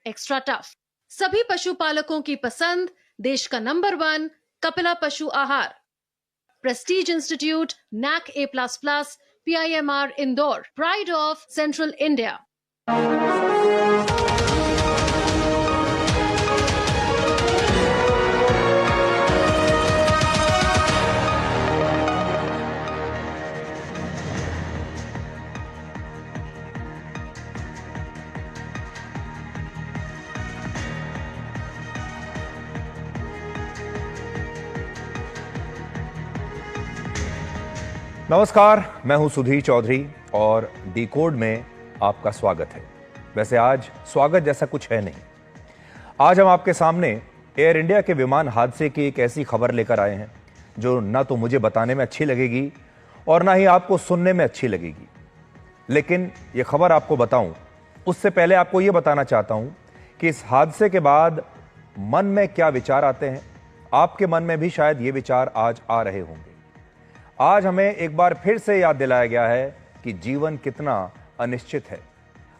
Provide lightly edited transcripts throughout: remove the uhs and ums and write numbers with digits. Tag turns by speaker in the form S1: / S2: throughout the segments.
S1: Extra tough. सभी पशुपालकों की पसंद, देश का नंबर 1 कपिला पशु आहार। Prestige institute, NAC A++, PIMR Indore, pride of central India.
S2: नमस्कार, मैं हूं सुधीर चौधरी और डिकोड में आपका स्वागत है। वैसे आज स्वागत जैसा कुछ है नहीं। आज हम आपके सामने एयर इंडिया के विमान हादसे की एक ऐसी खबर लेकर आए हैं जो ना तो मुझे बताने में अच्छी लगेगी और ना ही आपको सुनने में अच्छी लगेगी। लेकिन ये खबर आपको बताऊं उससे पहले आपको ये बताना चाहता हूं कि इस हादसे के बाद मन में क्या विचार आते हैं। आपके मन में भी शायद ये विचार आज आ रहे होंगे। आज हमें एक बार फिर से याद दिलाया गया है कि जीवन कितना अनिश्चित है।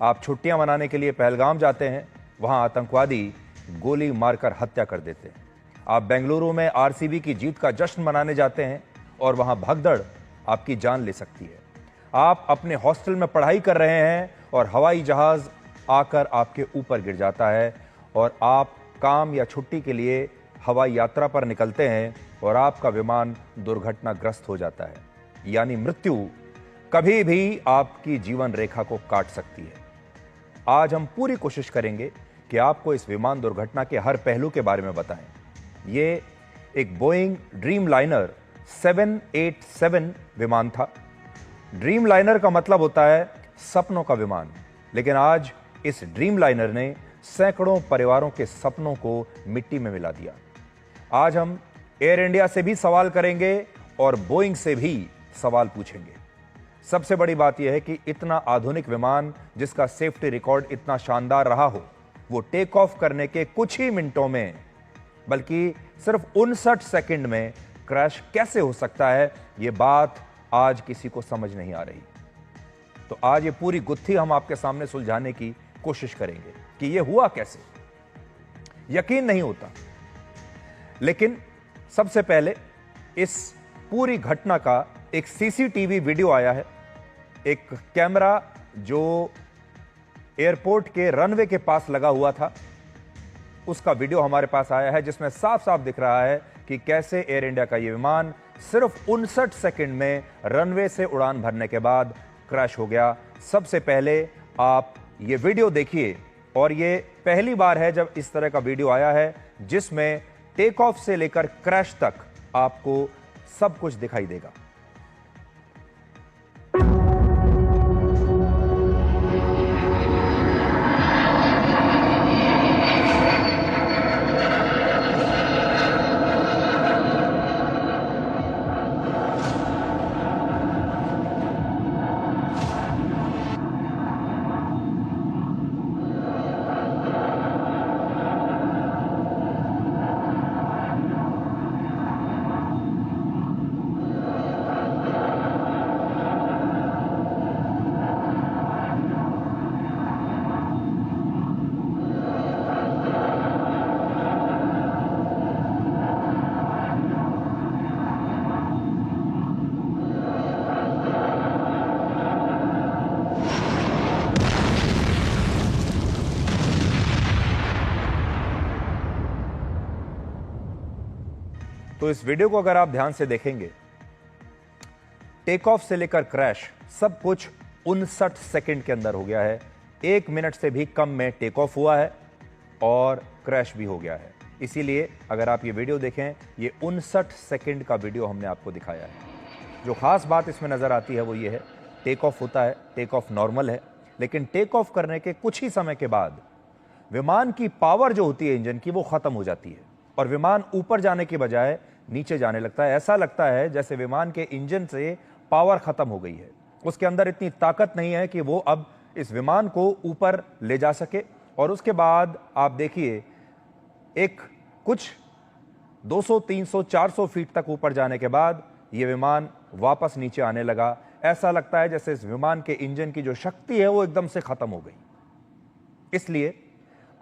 S2: आप छुट्टियां मनाने के लिए पहलगाम जाते हैं, वहां आतंकवादी गोली मारकर हत्या कर देते हैं। आप बेंगलुरु में आरसीबी की जीत का जश्न मनाने जाते हैं और वहां भगदड़ आपकी जान ले सकती है। आप अपने हॉस्टल में पढ़ाई कर रहे हैं और हवाई जहाज आकर आपके ऊपर गिर जाता है और आप काम या छुट्टी के लिए हवाई यात्रा पर निकलते हैं और आपका विमान दुर्घटनाग्रस्त हो जाता है। यानी मृत्यु कभी भी आपकी जीवन रेखा को काट सकती है। आज हम पूरी कोशिश करेंगे कि आपको इस विमान दुर्घटना के हर पहलू के बारे में बताएं। ये एक बोइंग ड्रीम लाइनर 787 विमान था। ड्रीम लाइनर का मतलब होता है सपनों का विमान, लेकिन आज इस ड्रीम लाइनर ने सैकड़ों परिवारों के सपनों को मिट्टी में मिला दिया। आज हम एयर इंडिया से भी सवाल करेंगे और बोइंग से भी सवाल पूछेंगे। सबसे बड़ी बात यह है कि इतना आधुनिक विमान जिसका सेफ्टी रिकॉर्ड इतना शानदार रहा हो, वो टेक ऑफ करने के कुछ ही मिनटों में, बल्कि सिर्फ 59 सेकंड में क्रैश कैसे हो सकता है, ये बात आज किसी को समझ नहीं आ रही। तो आज ये पूरी गुत्थी हम आपके सामने सुलझाने की कोशिश करेंगे कि ये हुआ कैसे। यकीन नहीं होता। लेकिन सबसे पहले इस पूरी घटना का एक सीसीटीवी वीडियो आया है। एक कैमरा जो एयरपोर्ट के रनवे के पास लगा हुआ था, उसका वीडियो हमारे पास आया है, जिसमें साफ साफ दिख रहा है कि कैसे एयर इंडिया का यह विमान सिर्फ 59 सेकंड में रनवे से उड़ान भरने के बाद क्रैश हो गया। सबसे पहले आप ये वीडियो देखिए, और ये पहली बार है जब इस तरह का वीडियो आया है जिसमें टेक ऑफ से लेकर क्रैश तक आपको सब कुछ दिखाई देगा। तो इस वीडियो को अगर आप ध्यान से देखेंगे, टेक ऑफ से लेकर क्रैश सब कुछ 59 सेकंड के अंदर हो गया है। 1 मिनट से भी कम में टेक ऑफ हुआ है और क्रैश भी हो गया है। इसीलिए अगर आप ये वीडियो देखें, ये 59 सेकंड का वीडियो हमने आपको दिखाया है। जो खास बात इसमें नजर आती है वो ये है, टेक ऑफ होता है, टेक ऑफ नॉर्मल है, लेकिन टेक ऑफ करने के कुछ ही समय के बाद विमान की पावर जो होती है इंजन की, वो खत्म हो जाती है और विमान ऊपर जाने की बजाय नीचे जाने लगता है। ऐसा लगता है जैसे विमान के इंजन से पावर खत्म हो गई है, उसके अंदर इतनी ताकत नहीं है कि वो अब इस विमान को ऊपर ले जा सके। और उसके बाद आप देखिए, एक कुछ 200, 300, 400 फीट तक ऊपर जाने के बाद ये विमान वापस नीचे आने लगा। ऐसा लगता है जैसे इस विमान के इंजन की जो शक्ति है वो एकदम से खत्म हो गई। इसलिए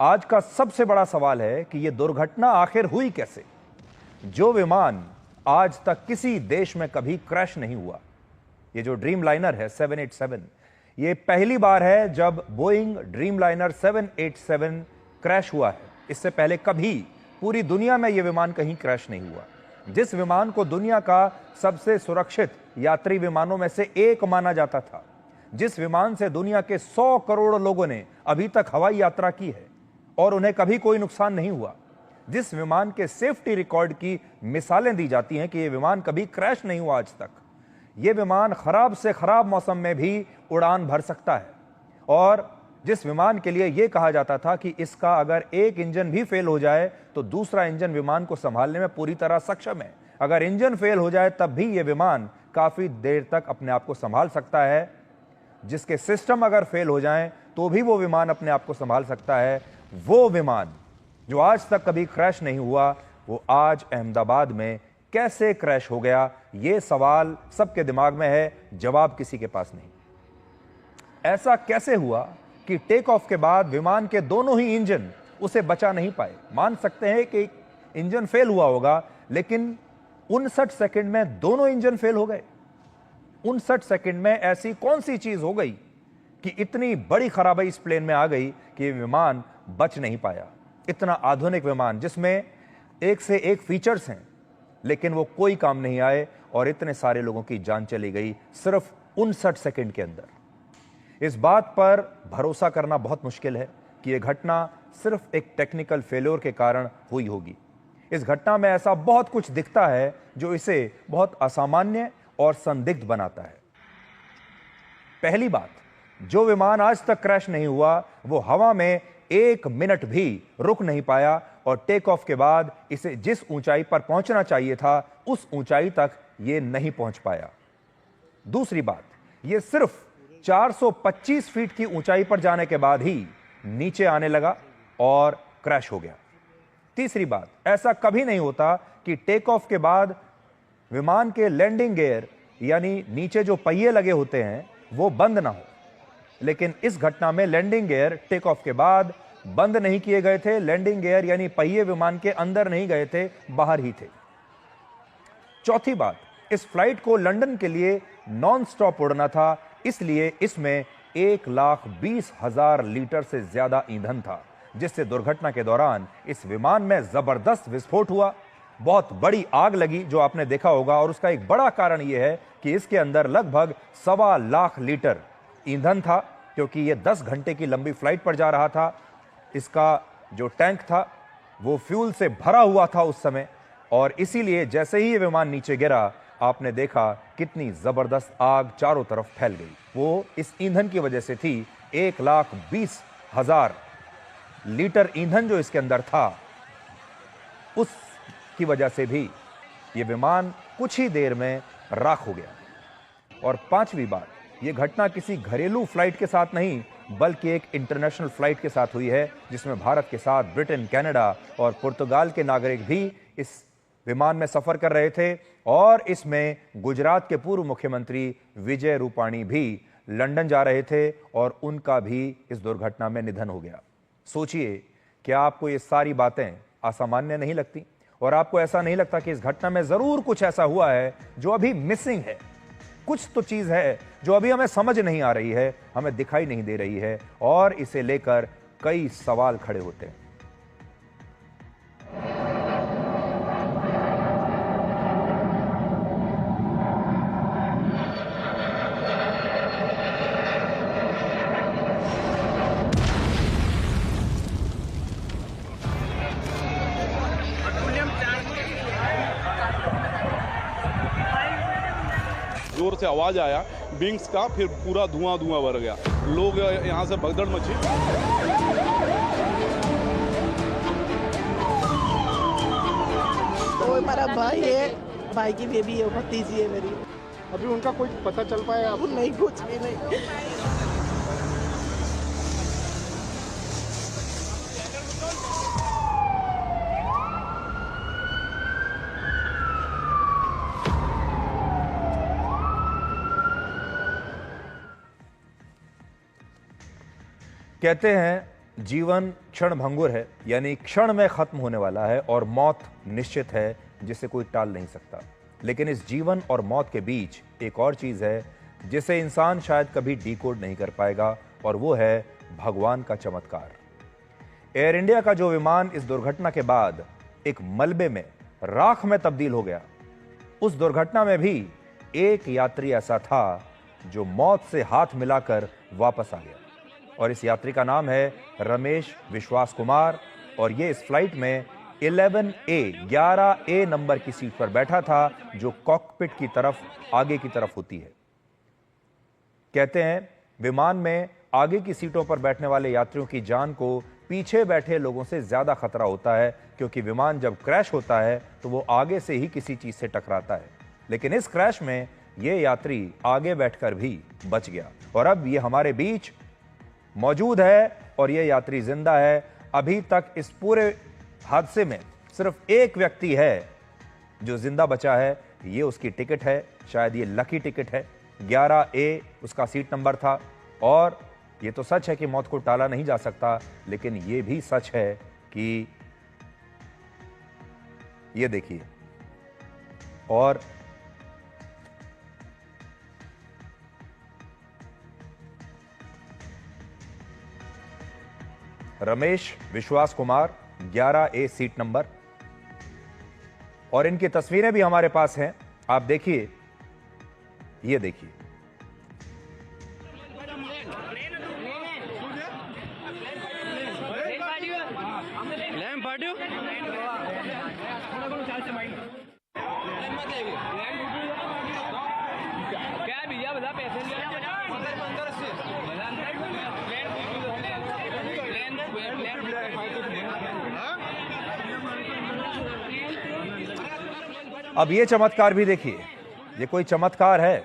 S2: आज का सबसे बड़ा सवाल है कि यह दुर्घटना आखिर हुई कैसे। जो विमान आज तक किसी देश में कभी क्रैश नहीं हुआ, ये जो ड्रीम लाइनर है 787, ये पहली बार है जब बोइंग ड्रीम लाइनर 787 क्रैश हुआ है। इससे पहले कभी पूरी दुनिया में यह विमान कहीं क्रैश नहीं हुआ। जिस विमान को दुनिया का सबसे सुरक्षित यात्री विमानों में से एक माना जाता था, जिस विमान से दुनिया के 100 करोड़ लोगों ने अभी तक हवाई यात्रा की है और उन्हें कभी कोई नुकसान नहीं हुआ, जिस विमान के सेफ्टी रिकॉर्ड की मिसालें दी जाती हैं कि यह विमान कभी क्रैश नहीं हुआ आज तक, यह विमान खराब से खराब मौसम में भी उड़ान भर सकता है। और जिस विमान के लिए यह कहा जाता था कि इसका अगर एक इंजन भी फेल हो जाए तो दूसरा इंजन विमान को संभालने में पूरी तरह सक्षम है, अगर इंजन फेल हो जाए तब भी यह विमान काफी देर तक अपने आप को संभाल सकता है, जिसके सिस्टम अगर फेल हो जाएं तो भी वो विमान अपने आप को संभाल सकता है, वो विमान जो आज तक कभी क्रैश नहीं हुआ, वो आज अहमदाबाद में कैसे क्रैश हो गया, ये सवाल सबके दिमाग में है, जवाब किसी के पास नहीं। ऐसा कैसे हुआ कि टेक ऑफ के बाद विमान के दोनों ही इंजन उसे बचा नहीं पाए। मान सकते हैं कि इंजन फेल हुआ होगा, लेकिन 59 सेकंड में दोनों इंजन फेल हो गए। 59 सेकंड में ऐसी कौन सी चीज हो गई कि इतनी बड़ी खराबी इस प्लेन में आ गई कि विमान बच नहीं पाया। इतना आधुनिक विमान जिसमें एक से एक फीचर्स हैं, लेकिन वो कोई काम नहीं आए और इतने सारे लोगों की जान चली गई सिर्फ 59 सेकंड के अंदर। इस बात पर भरोसा करना बहुत मुश्किल है कि यह घटना सिर्फ एक टेक्निकल फेल्योर के कारण हुई होगी। इस घटना में ऐसा बहुत कुछ दिखता है जो इसे बहुत असामान्य और संदिग्ध बनाता है। पहली बात, जो विमान आज तक क्रैश नहीं हुआ वो हवा में 1 मिनट भी रुक नहीं पाया और टेक ऑफ के बाद इसे जिस ऊंचाई पर पहुंचना चाहिए था उस ऊंचाई तक यह नहीं पहुंच पाया। दूसरी बात, यह सिर्फ 425 फीट की ऊंचाई पर जाने के बाद ही नीचे आने लगा और क्रैश हो गया। तीसरी बात, ऐसा कभी नहीं होता कि टेक ऑफ के बाद विमान के लैंडिंग गियर यानी नीचे जो पहिए लगे होते हैं वो बंद ना हो, लेकिन इस घटना में लैंडिंग गियर टेक ऑफ के बाद बंद नहीं किए गए थे। लैंडिंग गियर यानी पहिए विमान के अंदर नहीं गए थे, बाहर ही थे। चौथी बात, इस फ्लाइट को लंदन के लिए नॉन स्टॉप उड़ना था, इसलिए इसमें 1,20,000 लीटर से ज्यादा ईंधन था, जिससे दुर्घटना के दौरान इस विमान में जबरदस्त विस्फोट हुआ, बहुत बड़ी आग लगी जो आपने देखा होगा। और उसका एक बड़ा कारण यह है कि इसके अंदर लगभग 1.25 लाख लीटर ईंधन था, क्योंकि यह 10 घंटे की लंबी फ्लाइट पर जा रहा था। इसका जो टैंक था वो फ्यूल से भरा हुआ था उस समय, और इसीलिए जैसे ही ये विमान नीचे गिरा आपने देखा कितनी जबरदस्त आग चारों तरफ फैल गई। वो इस ईंधन की वजह से थी। 1,20,000 लीटर ईंधन जो इसके अंदर था, उसकी वजह से भी ये विमान कुछ ही देर में राख हो गया। और पांचवी बात, यह घटना किसी घरेलू फ्लाइट के साथ नहीं बल्कि एक इंटरनेशनल फ्लाइट के साथ हुई है, जिसमें भारत के साथ ब्रिटेन, कनाडा और पुर्तगाल के नागरिक भी इस विमान में सफर कर रहे थे। और इसमें गुजरात के पूर्व मुख्यमंत्री विजय रूपाणी भी लंदन जा रहे थे और उनका भी इस दुर्घटना में निधन हो गया। सोचिए, क्या आपको ये सारी बातें असामान्य नहीं लगती? और आपको ऐसा नहीं लगता कि इस घटना में जरूर कुछ ऐसा हुआ है जो अभी मिसिंग है? कुछ तो चीज है जो अभी हमें समझ नहीं आ रही है, हमें दिखाई नहीं दे रही है, और इसे लेकर कई सवाल खड़े होते हैं।
S3: जोर से आवाज आया विंग्स का, फिर पूरा धुआं धुआं भर गया। लोग यहाँ से भगदड़ मची।
S4: वो हमारा भाई है, भाई की बेबी है, भतीजी है मेरी।
S5: अभी उनका कुछ पता चल पाया?
S4: अब नहीं, कुछ भी नहीं।
S2: कहते हैं जीवन क्षण भंगुर है, यानी क्षण में खत्म होने वाला है और मौत निश्चित है जिसे कोई टाल नहीं सकता। लेकिन इस जीवन और मौत के बीच एक और चीज है जिसे इंसान शायद कभी डिकोड नहीं कर पाएगा, और वो है भगवान का चमत्कार। एयर इंडिया का जो विमान इस दुर्घटना के बाद एक मलबे में, राख में तब्दील हो गया, उस दुर्घटना में भी एक यात्री ऐसा था जो मौत से हाथ मिलाकर वापस आ गया, और इस यात्री का नाम है रमेश विश्वास कुमार। और ये इस फ्लाइट में 11A नंबर की सीट पर बैठा था, जो कॉकपिट की तरफ, आगे की तरफ होती है। कहते हैं विमान में आगे की सीटों पर बैठने वाले यात्रियों की जान को पीछे बैठे लोगों से ज्यादा खतरा होता है, क्योंकि विमान जब क्रैश होता है तो वो आगे से ही किसी चीज से टकराता है। लेकिन इस क्रैश में ये यात्री आगे बैठकर भी बच गया, और अब ये हमारे बीच मौजूद है और ये यात्री जिंदा है। अभी तक इस पूरे हादसे में सिर्फ एक व्यक्ति है जो जिंदा बचा है, ये उसकी टिकट है, शायद ये लकी टिकट है। 11A उसका सीट नंबर था। और ये तो सच है कि मौत को टाला नहीं जा सकता, लेकिन ये भी सच है कि ये देखिए, और रमेश विश्वास कुमार 11A सीट नंबर, और इनकी तस्वीरें भी हमारे पास हैं, आप देखिए, ये देखिए। अब ये चमत्कार भी देखिए, ये कोई चमत्कार है,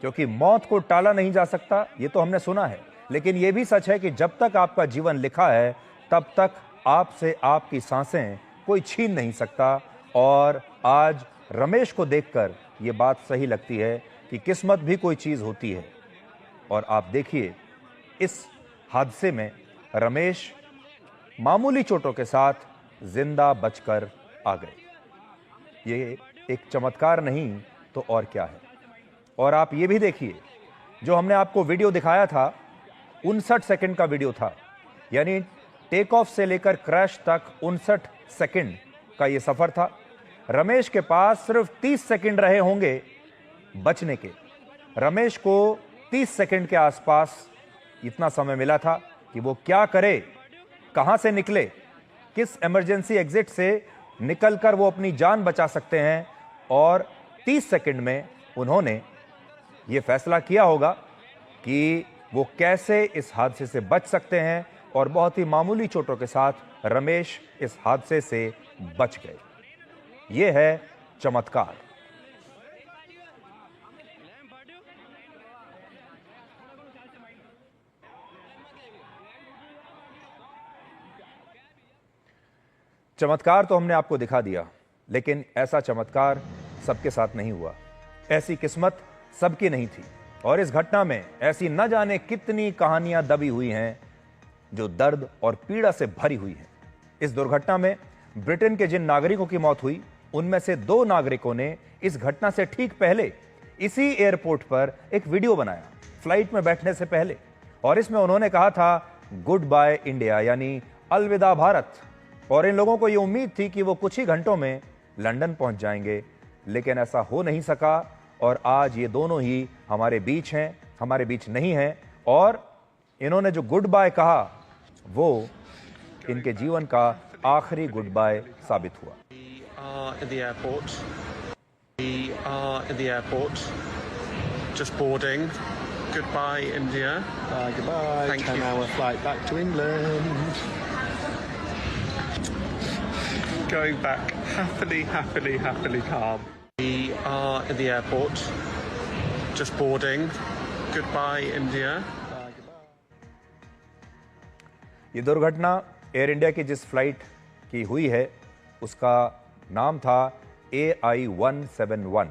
S2: क्योंकि मौत को टाला नहीं जा सकता, ये तो हमने सुना है, लेकिन ये भी सच है कि जब तक आपका जीवन लिखा है तब तक आपसे आपकी सांसें कोई छीन नहीं सकता। और आज रमेश को देखकर ये बात सही लगती है कि किस्मत भी कोई चीज होती है। और आप देखिए, इस हादसे में रमेश मामूली चोटों के साथ जिंदा बचकर आ गए। ये एक चमत्कार नहीं तो और क्या है। और आप ये भी देखिए, जो हमने आपको वीडियो दिखाया था 59 सेकंड का वीडियो था, यानी टेक ऑफ से लेकर क्रैश तक 59 सेकंड का ये सफर था। रमेश के पास सिर्फ 30 सेकंड रहे होंगे बचने के। रमेश को 30 सेकंड के आसपास इतना समय मिला था कि वो क्या करे, कहां से निकले, किस इमरजेंसी एग्जिट से निकलकर वो अपनी जान बचा सकते हैं। और 30 सेकंड में उन्होंने ये फैसला किया होगा कि वो कैसे इस हादसे से बच सकते हैं, और बहुत ही मामूली चोटों के साथ रमेश इस हादसे से बच गए। ये है चमत्कार। चमत्कार तो हमने आपको दिखा दिया, लेकिन ऐसा चमत्कार सबके साथ नहीं हुआ, ऐसी किस्मत सबकी नहीं थी। और इस घटना में ऐसी न जाने कितनी कहानियां दबी हुई हैं जो दर्द और पीड़ा से भरी हुई हैं। इस दुर्घटना में ब्रिटेन के जिन नागरिकों की मौत हुई, उनमें से 2 नागरिकों ने इस घटना से ठीक पहले इसी एयरपोर्ट पर एक वीडियो बनाया, फ्लाइट में बैठने से पहले, और इसमें उन्होंने कहा था गुड बाय इंडिया, यानी अलविदा भारत। और इन लोगों को यह उम्मीद थी कि वो कुछ ही घंटों में लंदन पहुंच जाएंगे, लेकिन ऐसा हो नहीं सका। और आज ये दोनों ही हमारे बीच हैं, हमारे बीच नहीं हैं, और इन्होंने जो गुड बाय कहा वो इनके जीवन का आखिरी गुड बाय साबित हुआ।
S6: Just boarding. Goodbye, India.
S5: Goodbye.
S6: Thank you.
S5: 10-hour flight back to England.
S6: Going back happily, happily, happily calm. We are in the airport. Just boarding. Goodbye, India.
S2: ये दुर्घटना एयर इंडिया की जिस flight की हुई है उसका नाम था AI-171।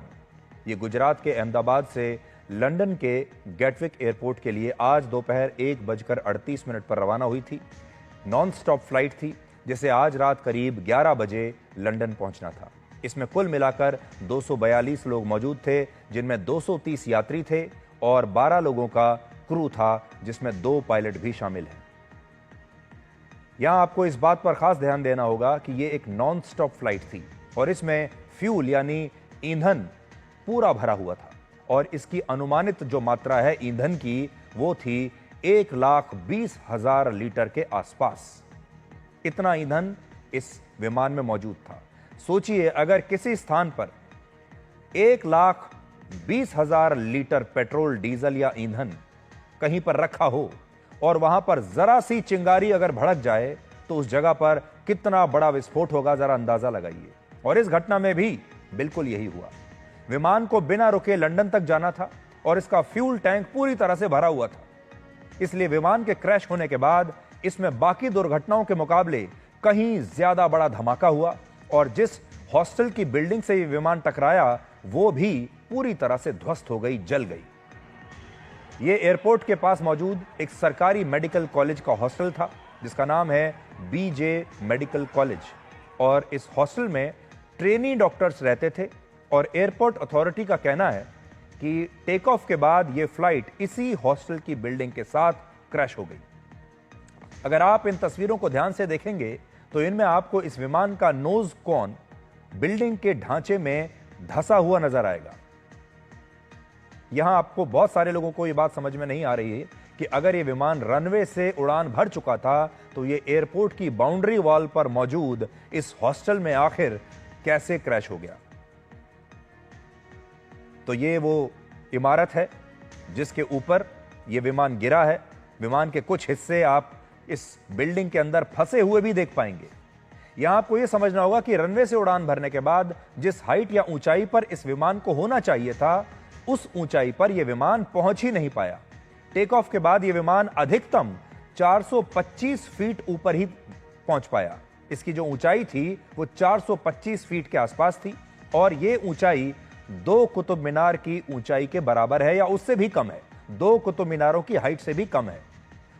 S2: ये गुजरात के अहमदाबाद से लंदन के गेटविक एयरपोर्ट के लिए आज दोपहर 1:38 पर रवाना हुई थी। नॉन स्टॉप फ्लाइट थी जिसे आज रात करीब 11 बजे लंदन पहुंचना था। इसमें कुल मिलाकर 242 लोग मौजूद थे, जिनमें 230 यात्री थे और 12 लोगों का क्रू था, जिसमें 2 पायलट भी शामिल हैं। यहां आपको इस बात पर खास ध्यान देना होगा कि यह एक नॉन स्टॉप फ्लाइट थी और इसमें फ्यूल यानी ईंधन पूरा भरा हुआ था और इसकी अनुमानित जो मात्रा है ईंधन की वो थी 1,20,000 लीटर के आसपास। इतना ईंधन इस विमान में मौजूद था। सोचिए, अगर किसी स्थान पर 1,20,000 लीटर पेट्रोल, डीजल या ईंधन कहीं पर रखा हो और वहां पर जरा सी चिंगारी अगर भड़क जाए तो उस जगह पर कितना बड़ा विस्फोट होगा, जरा अंदाजा लगाइए। और इस घटना में भी बिल्कुल यही हुआ। विमान को बिना रुके लंदन तक जाना था और इसका फ्यूल टैंक पूरी तरह से भरा हुआ था। इसलिए विमान के क्रैश होने के बाद इसमें बाकी दुर्घटनाओं के मुकाबले कहीं ज्यादा बड़ा धमाका हुआ और जिस हॉस्टल की बिल्डिंग से यह विमान टकराया वो भी पूरी तरह से ध्वस्त हो गई, जल गई। यह एयरपोर्ट के पास मौजूद एक सरकारी मेडिकल कॉलेज का हॉस्टल था जिसका नाम है बीजे मेडिकल कॉलेज और इस हॉस्टल में ट्रेनी डॉक्टर्स रहते थे और एयरपोर्ट अथॉरिटी का कहना है कि टेक ऑफ के बाद यह फ्लाइट इसी हॉस्टल की बिल्डिंग के साथ क्रैश हो गई। अगर आप इन तस्वीरों को ध्यान से देखेंगे तो इनमें आपको इस विमान का नोज कॉन बिल्डिंग के ढांचे में धंसा हुआ नजर आएगा। यहां आपको बहुत सारे लोगों को यह बात समझ में नहीं आ रही है कि अगर यह विमान रनवे से उड़ान भर चुका था तो यह एयरपोर्ट की बाउंड्री वॉल पर मौजूद इस हॉस्टल में आखिर कैसे क्रैश हो गया। तो ये वो इमारत है जिसके ऊपर यह विमान गिरा है। विमान के कुछ हिस्से आप इस बिल्डिंग के अंदर फंसे हुए भी देख पाएंगे। यहां आपको यह समझना होगा कि रनवे से उड़ान भरने के बाद जिस हाइट या ऊंचाई पर इस विमान को होना चाहिए था, उस ऊंचाई पर यह विमान पहुंच ही नहीं पाया। टेक ऑफ के बाद यह विमान अधिकतम 425 फीट ऊपर ही पहुंच पाया। इसकी जो ऊंचाई थी वो 425 फीट के आसपास थी और यह ऊंचाई 2 कुतुब मीनार की ऊंचाई के बराबर है या उससे भी कम है। 2 कुतुब मीनारों की हाइट से भी कम है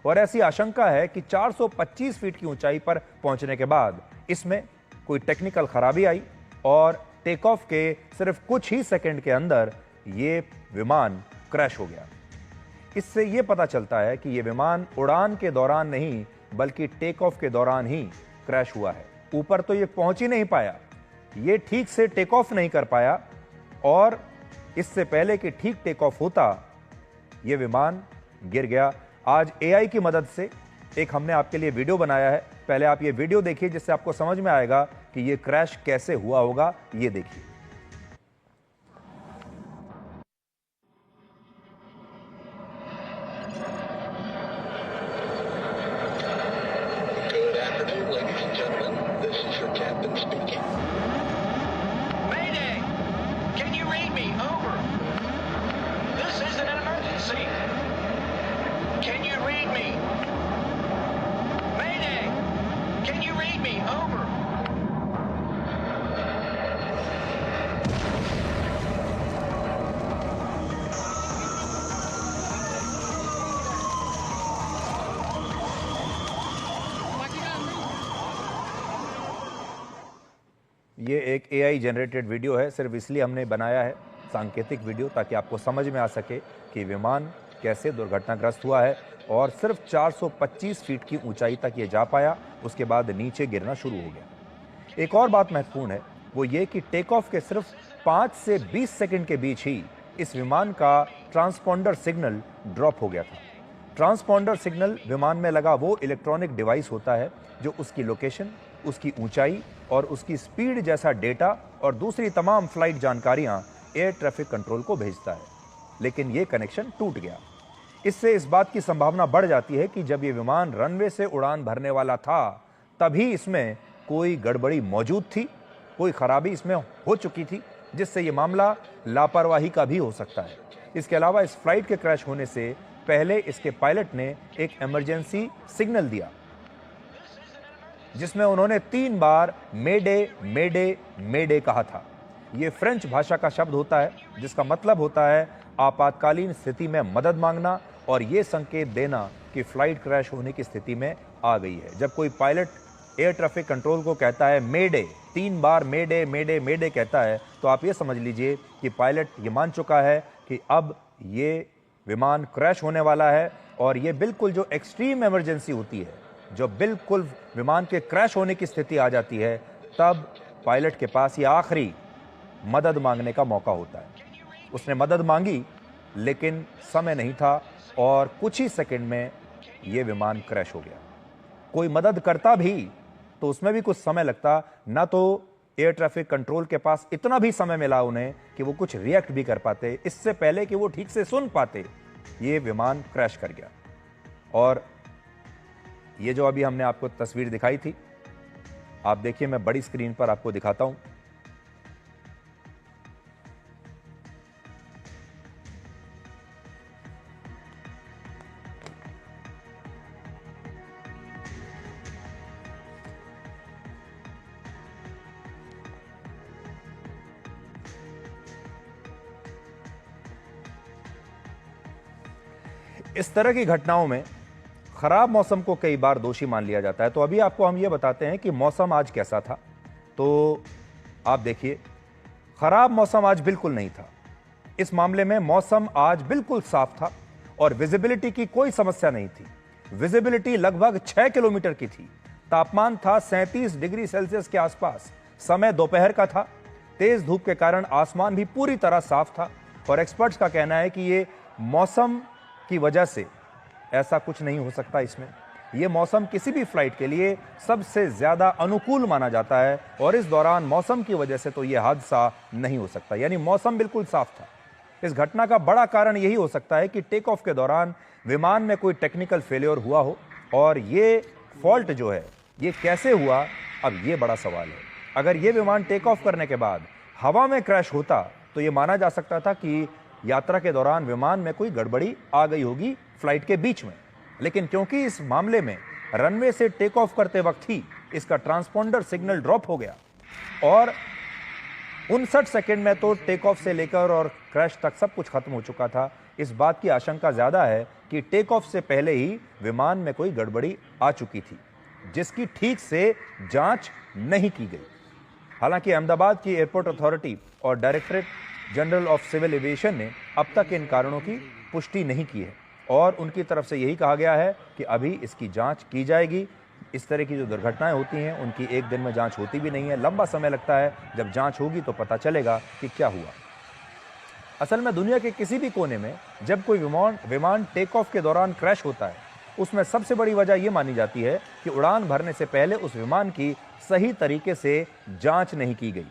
S2: और ऐसी आशंका है कि 425 फीट की ऊंचाई पर पहुंचने के बाद इसमें कोई टेक्निकल खराबी आई और टेक ऑफ के सिर्फ कुछ ही सेकंड के अंदर यह विमान क्रैश हो गया। इससे यह पता चलता है कि यह विमान उड़ान के दौरान नहीं बल्कि टेक ऑफ के दौरान ही क्रैश हुआ है। ऊपर तो यह पहुंच ही नहीं पाया, यह ठीक से टेक ऑफ नहीं कर पाया और इससे पहले कि ठीक टेक ऑफ होता यह विमान गिर गया। आज एआई की मदद से एक हमने आपके लिए वीडियो बनाया है। पहले आप ये वीडियो देखिए जिससे आपको समझ में आएगा कि ये क्रैश कैसे हुआ होगा। ये देखिए।
S5: Good afternoon, ladies and gentlemen. This is your captain speaking.
S7: Mayday! Can you read me? Over. This isn't an emergency. Can you read me? Mayday! Can you read me? Over.
S2: ये एक AI generated video है, सिर्फ इसलिए हमने बनाया है सांकेतिक video ताकि आपको समझ में आ सके कि विमान कैसे दुर्घटनाग्रस्त हुआ है और सिर्फ 425 फीट की ऊंचाई तक ये जा पाया, उसके बाद नीचे गिरना शुरू हो गया। एक और बात महत्वपूर्ण है वो ये कि टेक ऑफ के सिर्फ 5 से 20 सेकंड के बीच ही इस विमान का ट्रांसपॉन्डर सिग्नल ड्रॉप हो गया था। ट्रांसपॉन्डर सिग्नल विमान में लगा वो इलेक्ट्रॉनिक डिवाइस होता है जो उसकी लोकेशन, उसकी ऊंचाई और उसकी स्पीड जैसा डेटा और दूसरी तमाम फ्लाइट जानकारियां एयर ट्रैफिक कंट्रोल को भेजता है। लेकिन यह कनेक्शन टूट गया। इससे इस बात की संभावना बढ़ जाती है कि जब यह विमान रनवे से उड़ान भरने वाला था तभी इसमें कोई गड़बड़ी मौजूद थी, कोई खराबी इसमें हो चुकी थी जिससे यह मामला लापरवाही का भी हो सकता है। इसके अलावा इस फ्लाइट के क्रैश होने से पहले इसके पायलट ने एक इमरजेंसी सिग्नल दिया जिसमें उन्होंने 3 बार मेडे मेडे मेडे कहा था। यह फ्रेंच भाषा का शब्द होता है जिसका मतलब होता है आपातकालीन स्थिति में मदद मांगना और ये संकेत देना कि फ्लाइट क्रैश होने की स्थिति में आ गई है। जब कोई पायलट एयर ट्रैफिक कंट्रोल को कहता है मेडे, 3 बार मेडे मेडे मेडे कहता है, तो आप ये समझ लीजिए कि पायलट ये मान चुका है कि अब ये विमान क्रैश होने वाला है। और ये बिल्कुल जो एक्सट्रीम इमरजेंसी होती है, जो बिल्कुल विमान के क्रैश होने की स्थिति आ जाती है, तब पायलट के पास ये आखिरी मदद मांगने का मौका होता है। उसने मदद मांगी लेकिन समय नहीं था और कुछ ही सेकंड में ये विमान क्रैश हो गया। कोई मदद करता भी तो उसमें भी कुछ समय लगता, ना तो एयर ट्रैफिक कंट्रोल के पास इतना भी समय मिला उन्हें कि वो कुछ रिएक्ट भी कर पाते, इससे पहले कि वो ठीक से सुन पाते, ये विमान क्रैश कर गया। और ये जो अभी हमने आपको तस्वीर दिखाई थी, आप देखिए, मैं बड़ी स्क्रीन पर आपको दिखाता हूं। इस तरह की घटनाओं में खराब मौसम को कई बार दोषी मान लिया जाता है। तो अभी आपको हम ये बताते हैं कि मौसम आज कैसा था। तो आप देखिए, खराब मौसम आज बिल्कुल नहीं था। इस मामले में मौसम आज बिल्कुल साफ था और विजिबिलिटी की कोई समस्या नहीं थी। विजिबिलिटी लगभग 6 किलोमीटर की थी। तापमान था 37 डिग्री सेल्सियस के आसपास। समय दोपहर का था। तेज धूप के कारण आसमान भी पूरी तरह साफ था और एक्सपर्ट्स का कहना है कि ये मौसम की वजह से ऐसा कुछ नहीं हो सकता। इसमें यह मौसम किसी भी फ्लाइट के लिए सबसे ज्यादा अनुकूल माना जाता है और इस दौरान मौसम की वजह से तो यह हादसा नहीं हो सकता। यानी मौसम बिल्कुल साफ था। इस घटना का बड़ा कारण यही हो सकता है कि टेक ऑफ के दौरान विमान में कोई टेक्निकल फेलियर हुआ हो और ये फॉल्ट जो है ये कैसे हुआ, अब ये बड़ा सवाल है। अगर ये विमान टेक ऑफ करने के बाद हवा में क्रैश होता तो यह माना जा सकता था कि यात्रा के दौरान विमान में कोई गड़बड़ी आ गई होगी फ्लाइट के बीच में। लेकिन क्योंकि इस मामले में रनवे से टेक ऑफ करते वक्त ही इसका ट्रांसपोंडर सिग्नल ड्रॉप हो गया और 59 सेकंड में तो टेक ऑफ से लेकर और क्रैश तक सब कुछ खत्म हो चुका था। इस बात की आशंका ज्यादा है कि टेक ऑफ से पहले ही विमान में कोई गड़बड़ी आ चुकी थी जिसकी ठीक से जांच नहीं की गई। हालांकि अहमदाबाद की एयरपोर्ट अथॉरिटी और directorate general of civil aviation ने अब तक इन कारणों की पुष्टि नहीं की है और उनकी तरफ से यही कहा गया है कि अभी इसकी जांच की जाएगी। इस तरह की जो दुर्घटनाएं होती हैं उनकी एक दिन में जांच होती भी नहीं है, लंबा समय लगता है। जब जांच होगी तो पता चलेगा कि क्या हुआ। असल में दुनिया के किसी भी कोने में जब कोई विमान टेक ऑफ के दौरान क्रैश होता है, उसमें सबसे बड़ी वजह यह मानी जाती है कि उड़ान भरने से पहले उस विमान की सही तरीके से जांच नहीं की गई।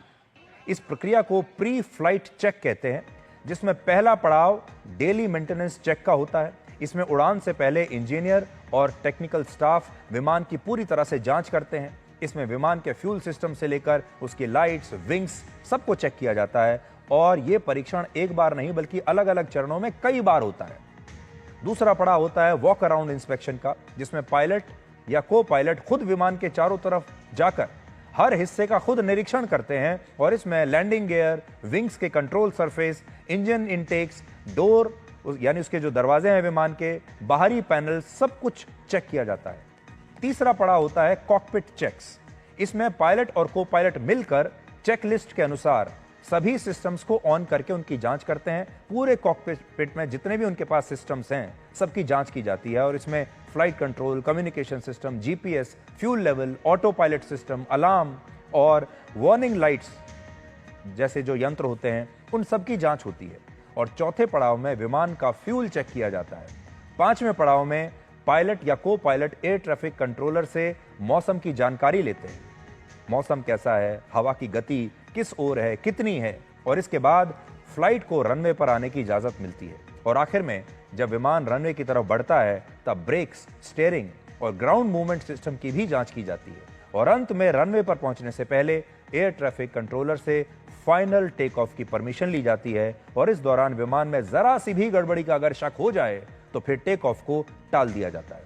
S2: इस प्रक्रिया को प्री फ्लाइट चेक कहते हैं, जिसमें पहला पड़ाव डेली मेंटेनेंस चेक का होता है। इसमें उड़ान से पहले इंजीनियर और टेक्निकल स्टाफ विमान की पूरी तरह से जांच करते हैं। इसमें विमान के फ्यूल सिस्टम से लेकर उसकी लाइट्स, विंग्स, सबको चेक किया जाता है और यह परीक्षण एक बार नहीं बल्कि अलग अलग चरणों में कई बार होता है। दूसरा पड़ाव होता है वॉक अराउंड इंस्पेक्शन का, जिसमें पायलट या को पायलट खुद विमान के चारों तरफ जाकर हर हिस्से का खुद निरीक्षण करते हैं और इसमें लैंडिंग गियर, विंग्स के control surface, engine intakes, door यानी उसके जो दरवाजे हैं विमान के, बाहरी पैनल, सब कुछ चेक किया जाता है। तीसरा पड़ाव होता है कॉकपिट चेक्स। इसमें पायलट और को पायलट मिलकर चेकलिस्ट के अनुसार सभी सिस्टम्स को ऑन करके उनकी जांच करते हैं। पूरे कॉकपिट में जितने भी उनके पास सिस्टम्स हैं सबकी जांच की जाती है और इसमें flight control, communication system, GPS, fuel level, auto pilot system, alarm और वार्निंग लाइट्स जैसे जो यंत्र होते हैं उन सब की जांच होती है। और चौथे पड़ाव में विमान का फ्यूल चेक किया जाता है। पांचवें पड़ाव में पायलट या को पायलट एयर ट्रैफिक कंट्रोलर से मौसम की जानकारी लेते हैं। मौसम कैसा है, हवा की गति किस ओर है, कितनी है, और इसके बाद फ्लाइट को रनवे पर आने की इजाजत मिलती है। और आखिर में जब विमान रनवे की तरफ बढ़ता है तब ब्रेक्स, स्टीयरिंग और ग्राउंड मूवमेंट सिस्टम की भी जांच की जाती है। और अंत में रनवे पर पहुंचने से पहले एयर ट्रैफिक कंट्रोलर से फाइनल टेक ऑफ की परमिशन ली जाती है और इस दौरान विमान में जरा सी भी गड़बड़ी का अगर शक हो जाए तो फिर टेक ऑफ को टाल दिया जाता है।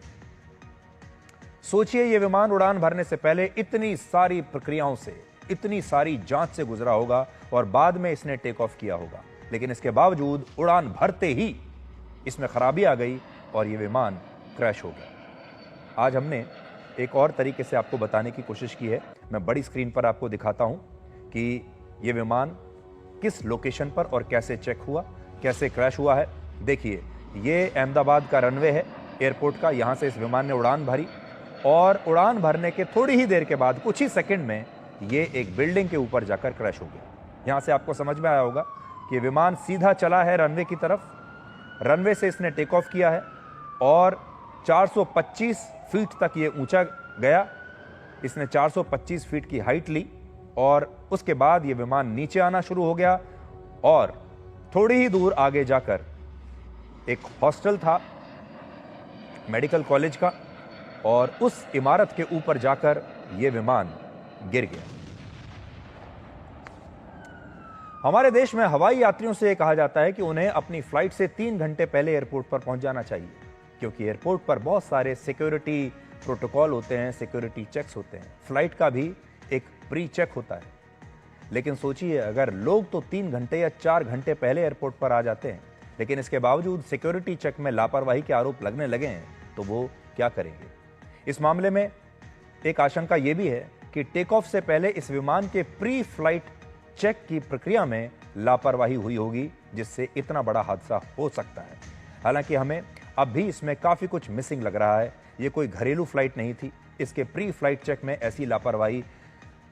S2: सोचिए ये विमान उड़ान भरने से पहले इतनी सारी प्रक्रियाओं से, इतनी सारी जांच से गुजरा होगा और बाद में इसने टेक ऑफ किया होगा, लेकिन इसके बावजूद उड़ान भरते ही इसमें खराबी आ गई और ये विमान क्रैश हो गया। आज हमने एक और तरीके से आपको बताने की कोशिश की है। मैं बड़ी स्क्रीन पर आपको दिखाता हूं कि ये विमान किस लोकेशन पर और कैसे चेक हुआ, कैसे क्रैश हुआ है। देखिए, ये अहमदाबाद का रनवे है एयरपोर्ट का। यहाँ से इस विमान ने उड़ान भरी और उड़ान भरने के थोड़ी ही देर के बाद, कुछ ही सेकंड में, ये एक बिल्डिंग के ऊपर जाकर क्रैश हो गया। यहाँ से आपको समझ में आया होगा कि विमान सीधा चला है रनवे की तरफ। रनवे से इसने टेक ऑफ किया है और 425 फीट तक ये ऊंचा गया। इसने 425 फीट की हाइट ली और उसके बाद ये विमान नीचे आना शुरू हो गया और थोड़ी ही दूर आगे जाकर एक हॉस्टल था मेडिकल कॉलेज का, और उस इमारत के ऊपर जाकर यह विमान गिर गया। हमारे देश में हवाई यात्रियों से यह कहा जाता है कि उन्हें अपनी फ्लाइट से 3 घंटे पहले एयरपोर्ट पर पहुंच जाना चाहिए, क्योंकि एयरपोर्ट पर बहुत सारे सिक्योरिटी प्रोटोकॉल होते हैं, सिक्योरिटी चेक्स होते हैं। फ्लाइट का भी एक प्री चेक होता है। लेकिन सोचिए, अगर लोग तो 3 घंटे या 4 घंटे पहले एयरपोर्ट पर आ जाते हैं, लेकिन इसके बावजूद सिक्योरिटी चेक में लापरवाही के आरोप लगने लगे हैं, तो वो क्या करेंगे? इस मामले में एक आशंका यह भी है कि टेक ऑफ से पहले इस विमान के प्री फ्लाइट चेक की प्रक्रिया में लापरवाही हुई होगी, जिससे इतना बड़ा हादसा हो सकता है। हालांकि हमें अब भी इसमें काफी कुछ मिसिंग लग रहा है। ये कोई घरेलू फ्लाइट नहीं थी। इसके प्री फ्लाइट चेक में ऐसी लापरवाही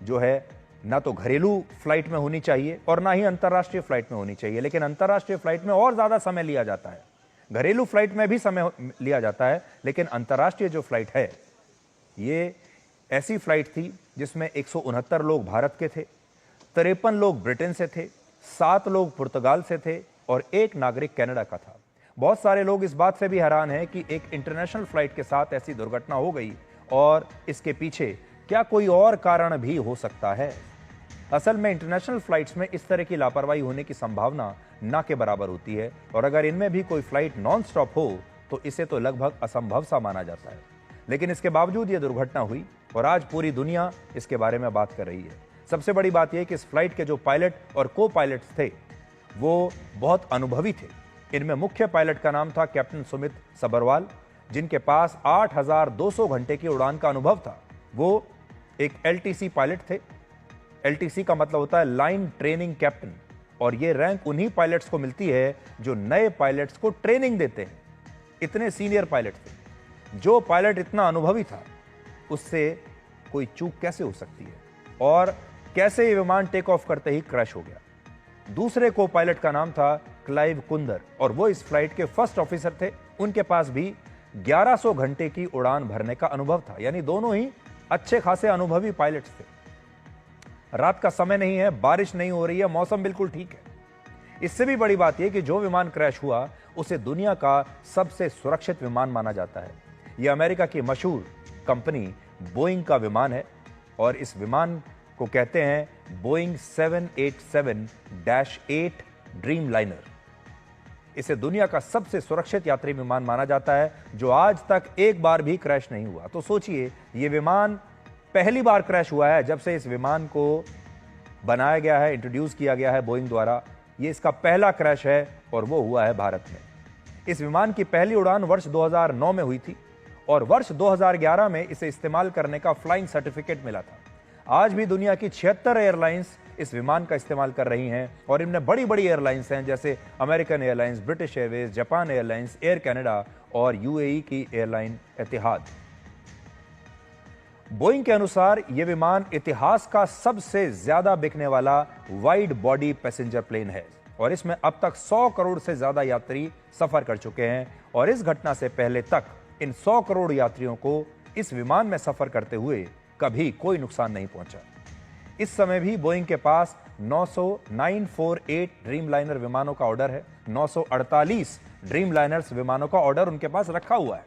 S2: जो है ना तो घरेलू फ्लाइट में होनी चाहिए और ना ही अंतर्राष्ट्रीय फ्लाइट में होनी चाहिए। लेकिन अंतर्राष्ट्रीय फ्लाइट में और ज्यादा समय लिया जाता है, घरेलू फ्लाइट में भी समय लिया जाता है, लेकिन अंतर्राष्ट्रीय जो फ्लाइट है, ये ऐसी फ्लाइट थी जिसमें 169 लोग भारत के थे, 53 लोग ब्रिटेन से थे, 7 लोग पुर्तगाल से थे और 1 नागरिक कनाडा का था। बहुत सारे लोग इस बात से भी हैरान हैं कि एक इंटरनेशनल फ्लाइट के साथ ऐसी दुर्घटना हो गई और इसके पीछे क्या कोई और कारण भी हो सकता है। असल में इंटरनेशनल फ्लाइट्स में इस तरह की लापरवाही होने की संभावना ना के बराबर होती है, और अगर इनमें भी कोई फ्लाइट नॉन स्टॉप हो तो इसे तो लगभग असंभव सा माना जाता है। लेकिन इसके बावजूद यह दुर्घटना हुई और आज पूरी दुनिया इसके बारे में बात कर रही है। सबसे बड़ी बात यह कि इस फ्लाइट के जो पायलट और को पायलट्स थे वो बहुत अनुभवी थे। इनमें मुख्य पायलट का नाम था कैप्टन सुमित सबरवाल, जिनके पास 8,200 घंटे की उड़ान का अनुभव था। वो एक LTC पायलट थे। LTC का मतलब होता है लाइन ट्रेनिंग कैप्टन, और ये रैंक उन्हीं पायलट्स को मिलती है जो नए पायलट्स को ट्रेनिंग देते हैं। इतने सीनियर पायलट थे। जो पायलट इतना अनुभवी था, उससे कोई चूक कैसे हो सकती है, और कैसे ये विमान टेक ऑफ करते ही क्रैश हो गया? दूसरे को पायलट का नाम था क्लाइव कुंदर, और वो इस फ्लाइट के फर्स्ट ऑफिसर थे। उनके पास भी 1100 घंटे की उड़ान भरने का अनुभव था, यानी दोनों ही अच्छे खासे अनुभवी पायलट्स थे। रात का समय नहीं है, बारिश नहीं हो रही है, मौसम बिल्कुल ठीक है। इससे भी बड़ी बात यह कि जो विमान क्रैश हुआ उसे दुनिया का सबसे सुरक्षित विमान माना जाता है। यह अमेरिका की मशहूर कंपनी बोइंग का विमान है, और इस विमान को कहते हैं बोइंग 787-8 ड्रीम लाइनर। इसे दुनिया का सबसे सुरक्षित यात्री विमान माना जाता है, जो आज तक एक बार भी क्रैश नहीं हुआ। तो सोचिए, यह विमान पहली बार क्रैश हुआ है जब से इस विमान को बनाया गया है, इंट्रोड्यूस किया गया है बोइंग द्वारा। यह इसका पहला क्रैश है और वो हुआ है भारत में। इस विमान की पहली उड़ान वर्ष 2009 में हुई थी और वर्ष 2011 में इसे इस्तेमाल करने का फ्लाइंग सर्टिफिकेट मिला था। आज भी दुनिया की 76 एयरलाइंस इस विमान का इस्तेमाल कर रही हैं, और इनमें बड़ी बड़ी एयरलाइंस हैं जैसे American airlines, British Airways, Japan airlines, air Canada और UAE की एयरलाइन एतिहाद। बोइंग के अनुसार यह विमान इतिहास का सबसे ज्यादा बिकने वाला वाइड बॉडी पैसेंजर प्लेन है, और इसमें अब तक 100 करोड़ से ज्यादा यात्री सफर कर चुके हैं। और इस घटना से पहले तक इन 100 करोड़ यात्रियों को इस विमान में सफर करते हुए कभी कोई नुकसान नहीं पहुंचा। इस समय भी बोइंग के पास 948 ड्रीम लाइनर विमानों का ऑर्डर है। 948 ड्रीम लाइनर्स विमानों का ऑर्डर उनके पास रखा हुआ है।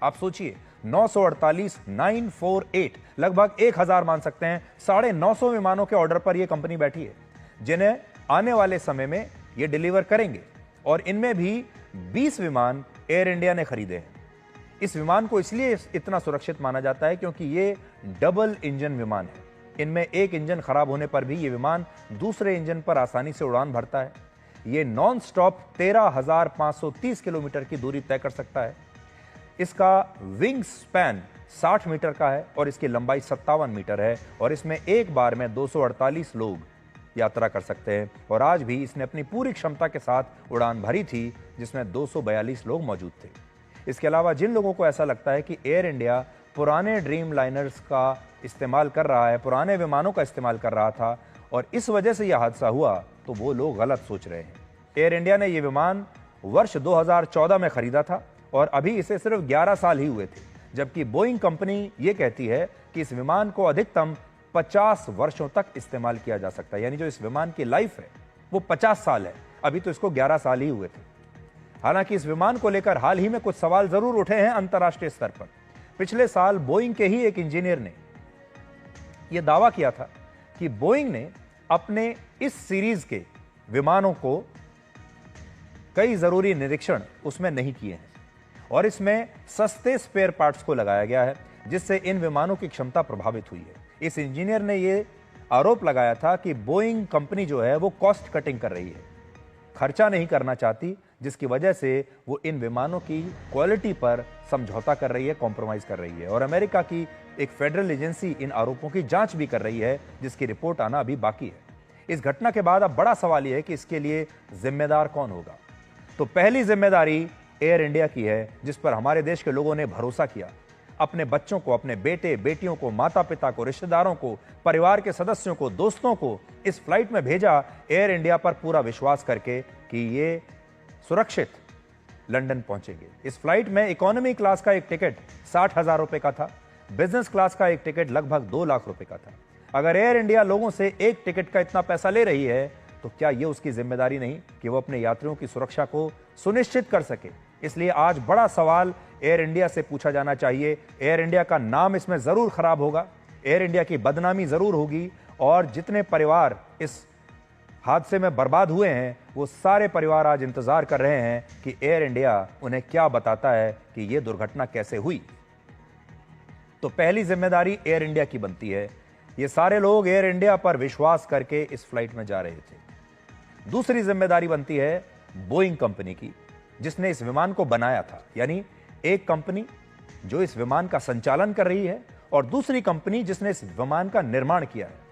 S2: आप सोचिए, 948, 948, लगभग 1000 मान सकते हैं। 950 विमानों के ऑर्डर पर यह कंपनी बैठी है, जिन्हें आने वाले समय में ये डिलीवर करेंगे, और इनमें भी 20 विमान एयर इंडिया ने खरीदे हैं। इस विमान को इसलिए इतना सुरक्षित माना जाता है क्योंकि ये डबल इंजन विमान है। इनमें एक इंजन खराब होने पर भी ये विमान दूसरे इंजन पर आसानी से उड़ान भरता है। ये नॉन स्टॉप 13,530 किलोमीटर की दूरी तय कर सकता है। इसका विंग स्पैन 60 मीटर का है और इसकी लंबाई 57 मीटर है और इसमें एक बार में 248 लोग यात्रा कर सकते हैं। और आज भी इसने अपनी पूरी क्षमता के साथ उड़ान भरी थी, जिसमें 242 लोग मौजूद थे। इसके अलावा जिन लोगों को ऐसा लगता है कि एयर इंडिया पुराने ड्रीम लाइनर्स का इस्तेमाल कर रहा है, पुराने विमानों का इस्तेमाल कर रहा था और इस वजह से यह हादसा हुआ, तो वो लोग गलत सोच रहे हैं। एयर इंडिया ने यह विमान वर्ष 2014 में खरीदा था और अभी इसे सिर्फ 11 साल ही हुए थे, जबकि बोइंग कंपनी ये कहती है कि इस विमान को अधिकतम 50 वर्षों तक इस्तेमाल किया जा सकता है। यानी जो इस विमान की लाइफ है वो 50 साल है, अभी तो इसको 11 साल ही हुए थे। हालांकि इस विमान को लेकर हाल ही में कुछ सवाल जरूर उठे हैं अंतर्राष्ट्रीय स्तर पर। पिछले साल बोइंग के ही एक इंजीनियर ने यह दावा किया था कि बोइंग ने अपने इस सीरीज के विमानों को कई जरूरी निरीक्षण उसमें नहीं किए हैं और इसमें सस्ते स्पेयर पार्ट्स को लगाया गया है, जिससे इन विमानों की क्षमता प्रभावित हुई है। इस इंजीनियर ने यह आरोप लगाया था कि बोइंग कंपनी जो है वो कॉस्ट कटिंग कर रही है, खर्चा नहीं करना चाहती, जिसकी वजह से वो इन विमानों की क्वालिटी पर समझौता कर रही है, कॉम्प्रोमाइज कर रही है। और अमेरिका की एक फेडरल एजेंसी इन आरोपों की जांच भी कर रही है, जिसकी रिपोर्ट आना अभी बाकी है। इस घटना के बाद अब बड़ा सवाल यह है कि इसके लिए जिम्मेदार कौन होगा। तो पहली जिम्मेदारी एयर इंडिया की है, जिस पर हमारे देश के लोगों ने भरोसा किया, अपने बच्चों को, अपने बेटे बेटियों को, माता पिता को, रिश्तेदारों को, परिवार के सदस्यों को, दोस्तों को इस फ्लाइट में भेजा एयर इंडिया पर पूरा विश्वास करके कि ये सुरक्षित लंदन पहुंचेंगे। इस फ्लाइट में इकोनॉमी क्लास का एक टिकट 60,000 रुपए का था, बिजनेस क्लास का एक टिकट लगभग 2 लाख रुपए का था। अगर एयर इंडिया लोगों से एक टिकट का इतना पैसा ले रही है, तो क्या यह उसकी जिम्मेदारी नहीं कि वो अपने यात्रियों की सुरक्षा को सुनिश्चित कर सके। इसलिए आज बड़ा सवाल एयर इंडिया से पूछा जाना चाहिए। एयर इंडिया का नाम इसमें जरूर खराब होगा, एयर इंडिया की बदनामी जरूर होगी और जितने परिवार इस हादसे में बर्बाद हुए हैं, वो सारे परिवार आज इंतजार कर रहे हैं कि एयर इंडिया उन्हें क्या बताता है कि यह दुर्घटना कैसे हुई। तो पहली जिम्मेदारी एयर इंडिया की बनती है। ये सारे लोग एयर इंडिया पर विश्वास करके इस फ्लाइट में जा रहे थे। दूसरी जिम्मेदारी बनती है बोइंग कंपनी की, जिसने इस विमान को बनाया था। यानी एक कंपनी जो इस विमान का संचालन कर रही है और दूसरी कंपनी जिसने इस विमान का निर्माण किया है।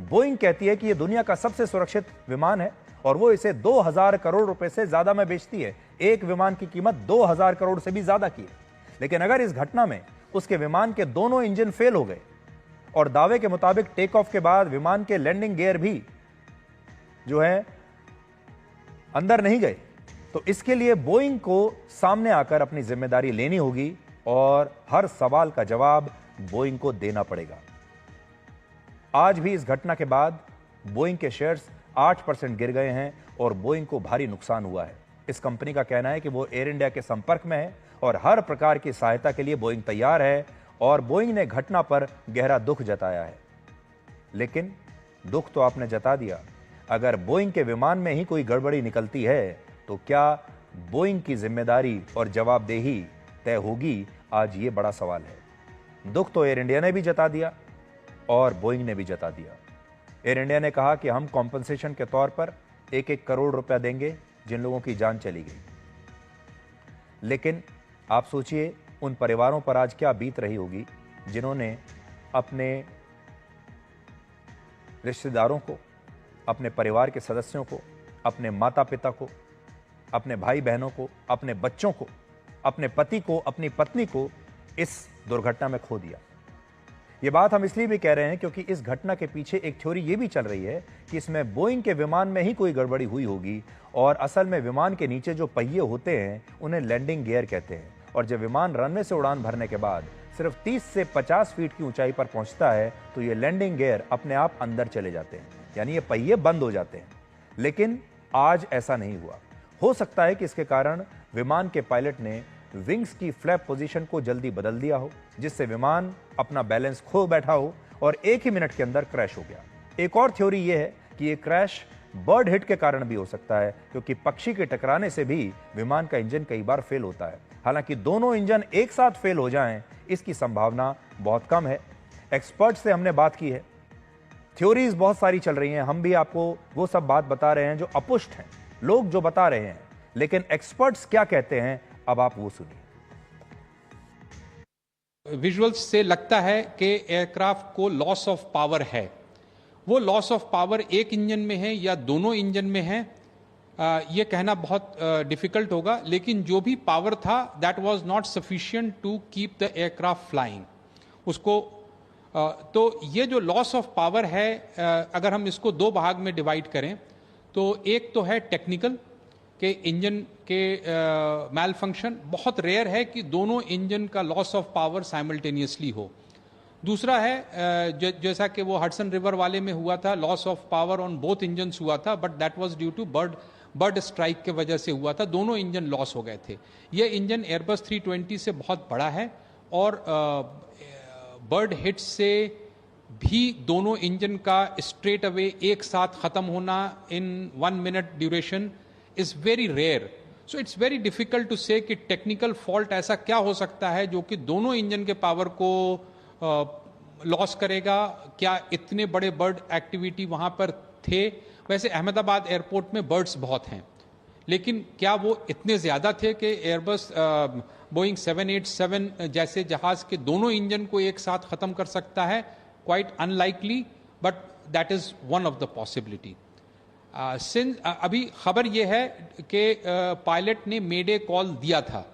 S2: बोइंग कहती है कि यह दुनिया का सबसे सुरक्षित विमान है और वो इसे 2000 करोड़ रुपए से ज्यादा में बेचती है। एक विमान की कीमत 2000 करोड़ से भी ज्यादा की है। लेकिन अगर इस घटना में उसके विमान के दोनों इंजन फेल हो गए और दावे के मुताबिक टेक ऑफ के बाद विमान के लैंडिंग गियर भी जो है अंदर नहीं गए, तो इसके लिए बोइंग को सामने आकर अपनी जिम्मेदारी लेनी होगी और हर सवाल का जवाब बोइंग को देना पड़ेगा। आज भी इस घटना के बाद बोइंग के शेयर्स 8% गिर गए हैं और बोइंग को भारी नुकसान हुआ है। इस कंपनी का कहना है कि वो एयर इंडिया के संपर्क में है और हर प्रकार की सहायता के लिए बोइंग तैयार है और बोइंग ने घटना पर गहरा दुख जताया है। लेकिन दुख तो आपने जता दिया, अगर बोइंग के विमान में ही कोई गड़बड़ी निकलती है तो क्या बोइंग की जिम्मेदारी और जवाबदेही तय होगी? आज ये बड़ा सवाल है। दुख तो एयर इंडिया ने भी जता दिया और बोइंग ने भी जता दिया। एयर इंडिया ने कहा कि हम कॉम्पनसेशन के तौर पर 1-1 करोड़ रुपया देंगे जिन लोगों की जान चली गई। लेकिन आप सोचिए उन परिवारों पर आज क्या बीत रही होगी जिन्होंने अपने रिश्तेदारों को, अपने परिवार के सदस्यों को, अपने माता पिता को, अपने भाई बहनों को, अपने बच्चों को, अपने पति को, अपनी पत्नी को इस दुर्घटना में खो दिया। यह बात हम इसलिए भी कह रहे हैं क्योंकि इस घटना के पीछे एक थ्योरी यह भी चल रही है कि इसमें बोइंग के विमान में ही कोई गड़बड़ी हुई होगी और असल में विमान के नीचे जो पहिए होते हैं उन्हें लैंडिंग गियर कहते हैं और जब विमान रनवे से उड़ान भरने के बाद सिर्फ 30 से 50 फीट की ऊंचाई पर पहुंचता है तो ये लैंडिंग गियर अपने आप अंदर चले जाते हैं, यानी ये पहिए बंद हो जाते हैं। लेकिन आज ऐसा नहीं हुआ। हो सकता है कि इसके कारण विमान के पायलट ने विंग्स की फ्लैप पोजीशन को जल्दी बदल दिया हो, जिससे विमान अपना बैलेंस खो बैठा हो और एक ही मिनट के अंदर क्रैश हो गया। एक और थ्योरी यह है कि यह क्रैश बर्ड हिट के कारण भी हो सकता है, क्योंकि पक्षी के टकराने से भी विमान का इंजन कई बार फेल होता है। हालांकि दोनों इंजन एक साथ फेल हो जाएं, इसकी संभावना बहुत कम है। एक्सपर्ट से हमने बात की है, थ्योरीज बहुत सारी चल रही हैं, हम भी आपको वो सब बात बता रहे हैं जो अपुष्ट हैं। लोग जो बता रहे हैं, लेकिन एक्सपर्ट्स क्या कहते हैं, अब आप वो सुनिए।
S8: विजुअल्स से लगता है कि एयरक्राफ्ट को लॉस ऑफ पावर है। वो लॉस ऑफ पावर एक इंजन में है या दोनों इंजन में है, ये कहना बहुत डिफिकल्ट होगा, लेकिन जो भी पावर था that was not sufficient to keep the aircraft flying. उसको तो ये जो लॉस ऑफ पावर है, अगर हम इसको दो भाग में डिवाइड करें तो एक तो है टेक्निकल के इंजन के मैल फंक्शन। बहुत रेयर है कि दोनों इंजन का लॉस ऑफ पावर साइमल्टेनियसली हो। दूसरा है जैसा कि वो हडसन रिवर वाले में हुआ था, loss of power on both engines हुआ था, but that was due to bird strike के वजह से हुआ था, दोनों इंजन लॉस हो गए थे। ये इंजन एयरबस 320 से बहुत बड़ा है और बर्ड हिट से भी दोनों इंजन का स्ट्रेट अवे एक साथ खत्म होना in 1 minute duration is very rare. So it's very difficult to say कि टेक्निकल फॉल्ट ऐसा क्या हो सकता है जो कि दोनों इंजन के पावर को लॉस करेगा। क्या इतने बड़े बर्ड एक्टिविटी वहां पर थे? वैसे अहमदाबाद एयरपोर्ट में बर्ड्स बहुत हैं, लेकिन क्या वो इतने ज्यादा थे कि एयरबस बोइंग 787 जैसे जहाज के दोनों इंजन को एक साथ खत्म कर सकता है? Quite unlikely, but that is one of the possibility. अभी खबर यह है कि पायलट ने मेडे कॉल दिया था।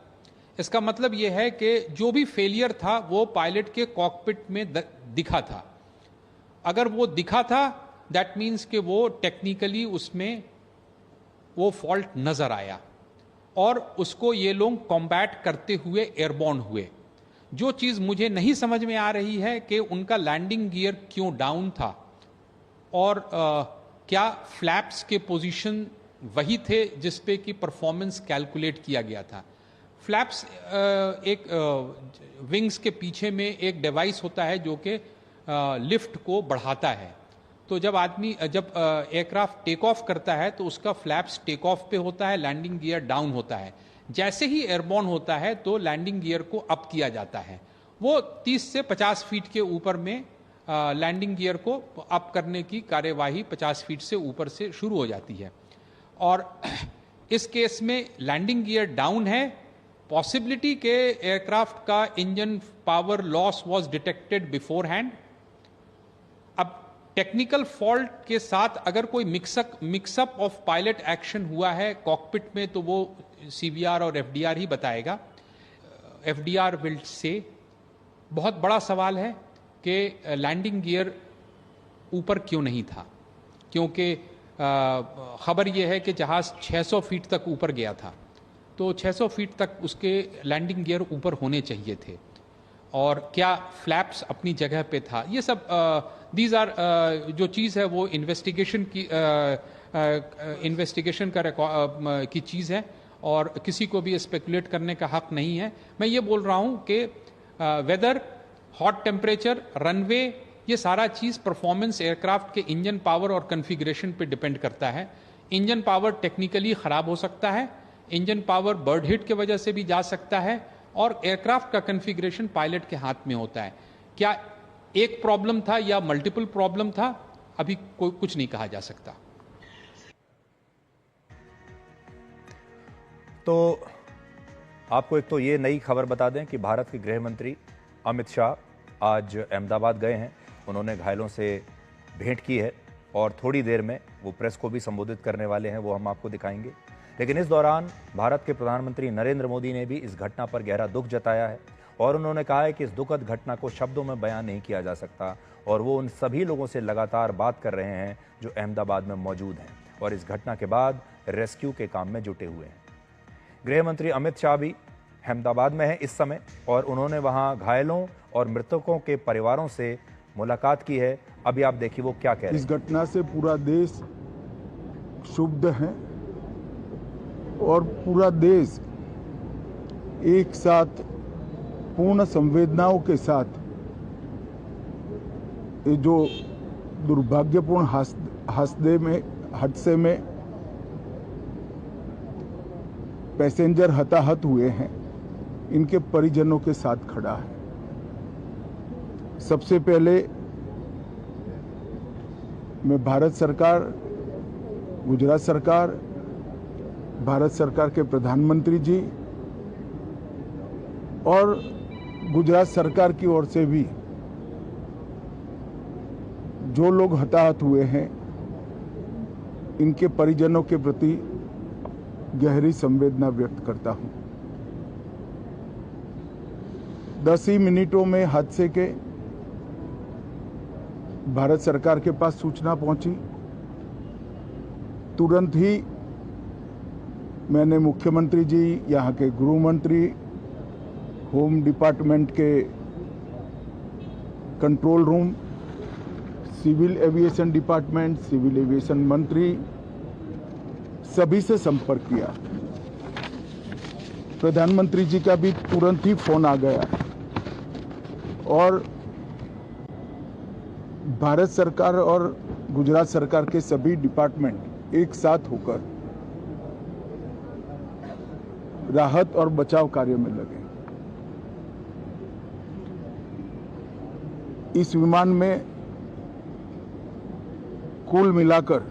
S8: इसका मतलब यह है कि जो भी फेलियर था वो पायलट के कॉकपिट में दिखा था। अगर वो दिखा था दैट मीन्स कि वो टेक्निकली उसमें वो फॉल्ट नजर आया और उसको ये लोग कॉम्बैट करते हुए एयरबॉर्न हुए। जो चीज़ मुझे नहीं समझ में आ रही है कि उनका लैंडिंग गियर क्यों डाउन था और क्या फ्लैप्स के पोजीशन वही थे जिस पे कि परफॉर्मेंस कैलकुलेट किया गया था। फ्लैप्स एक विंग्स के पीछे में एक डिवाइस होता है जो कि लिफ्ट को बढ़ाता है। तो जब एयरक्राफ्ट टेक ऑफ करता है तो उसका फ्लैप्स टेक ऑफ पे होता है, लैंडिंग गियर डाउन होता है। जैसे ही एयरबॉर्न होता है तो लैंडिंग गियर को अप किया जाता है। वो 30 से 50 फीट के ऊपर में लैंडिंग गियर को अप करने की कार्यवाही 50 फीट से ऊपर से शुरू हो जाती है। और इस केस में लैंडिंग गियर डाउन है। पॉसिबिलिटी के एयरक्राफ्ट का engine power loss was detected before hand. अब टेक्निकल फॉल्ट के साथ अगर कोई मिक्सअप ऑफ पायलट एक्शन हुआ है कॉकपिट में तो वो सीवीआर और एफडीआर ही बताएगा। एफडीआर विल से बहुत बड़ा सवाल है कि लैंडिंग गियर ऊपर क्यों नहीं था, क्योंकि खबर यह है कि जहाज 600 फीट तक ऊपर गया था, तो 600 फीट तक उसके लैंडिंग गियर ऊपर होने चाहिए थे। और क्या फ्लैप्स अपनी जगह पे था? ये सब दीज आर जो चीज़ है वो इन्वेस्टिगेशन की चीज़ है और किसी को भी स्पेकुलेट करने का हक नहीं है। मैं ये बोल रहा हूँ कि वेदर, हॉट टेम्परेचर, रनवे, ये सारा चीज़ परफॉर्मेंस एयरक्राफ्ट के इंजन पावर और कॉन्फ़िगरेशन पे डिपेंड करता है। इंजन पावर टेक्निकली ख़राब हो सकता है, इंजन पावर बर्ड हिट के वजह से भी जा सकता है और एयरक्राफ्ट का कॉन्फ़िगरेशन पायलट के हाथ में होता है। क्या एक प्रॉब्लम था या मल्टीपल प्रॉब्लम था, अभी कोई कुछ नहीं कहा जा सकता।
S2: तो आपको एक तो ये नई खबर बता दें कि भारत के गृह मंत्री अमित शाह आज अहमदाबाद गए हैं। उन्होंने घायलों से भेंट की है और थोड़ी देर में वो प्रेस को भी संबोधित करने वाले हैं, वो हम आपको दिखाएंगे। लेकिन इस दौरान भारत के प्रधानमंत्री नरेंद्र मोदी ने भी इस घटना पर गहरा दुख जताया है और उन्होंने कहा है कि इस दुखद घटना को शब्दों में बयान नहीं किया जा सकता और वो उन सभी लोगों से लगातार बात कर रहे हैं जो अहमदाबाद में मौजूद हैं और इस घटना के बाद रेस्क्यू के काम में जुटे हुए हैं। गृह मंत्री अमित शाह भी अहमदाबाद में हैं इस समय और उन्होंने वहां घायलों और मृतकों के परिवारों से मुलाकात की है। अभी आप देखिए वो क्या कह रहे हैं।
S9: इस घटना से पूरा देश क्षुब्ध है और पूरा देश एक साथ पूर्ण संवेदनाओं के साथ ये जो दुर्भाग्यपूर्ण हादसे में पैसेंजर हताहत हुए हैं, इनके परिजनों के साथ खड़ा है। सबसे पहले मैं भारत सरकार, गुजरात सरकार भारत सरकार के प्रधानमंत्री जी और गुजरात सरकार की ओर से भी जो लोग हताहत हुए हैं, इनके परिजनों के प्रति गहरी संवेदना व्यक्त करता हूं। 10 ही मिनटों में हादसे के भारत सरकार के पास सूचना पहुंची। तुरंत ही मैंने मुख्यमंत्री जी, यहाँ के गृह मंत्री, होम डिपार्टमेंट के control room, civil aviation department, civil aviation मंत्री, सभी से संपर्क किया। प्रधानमंत्री जी का भी तुरंत ही फोन आ गया और भारत सरकार और गुजरात सरकार के सभी डिपार्टमेंट एक साथ होकर राहत और बचाव कार्य में लगे। इस विमान में कुल मिलाकर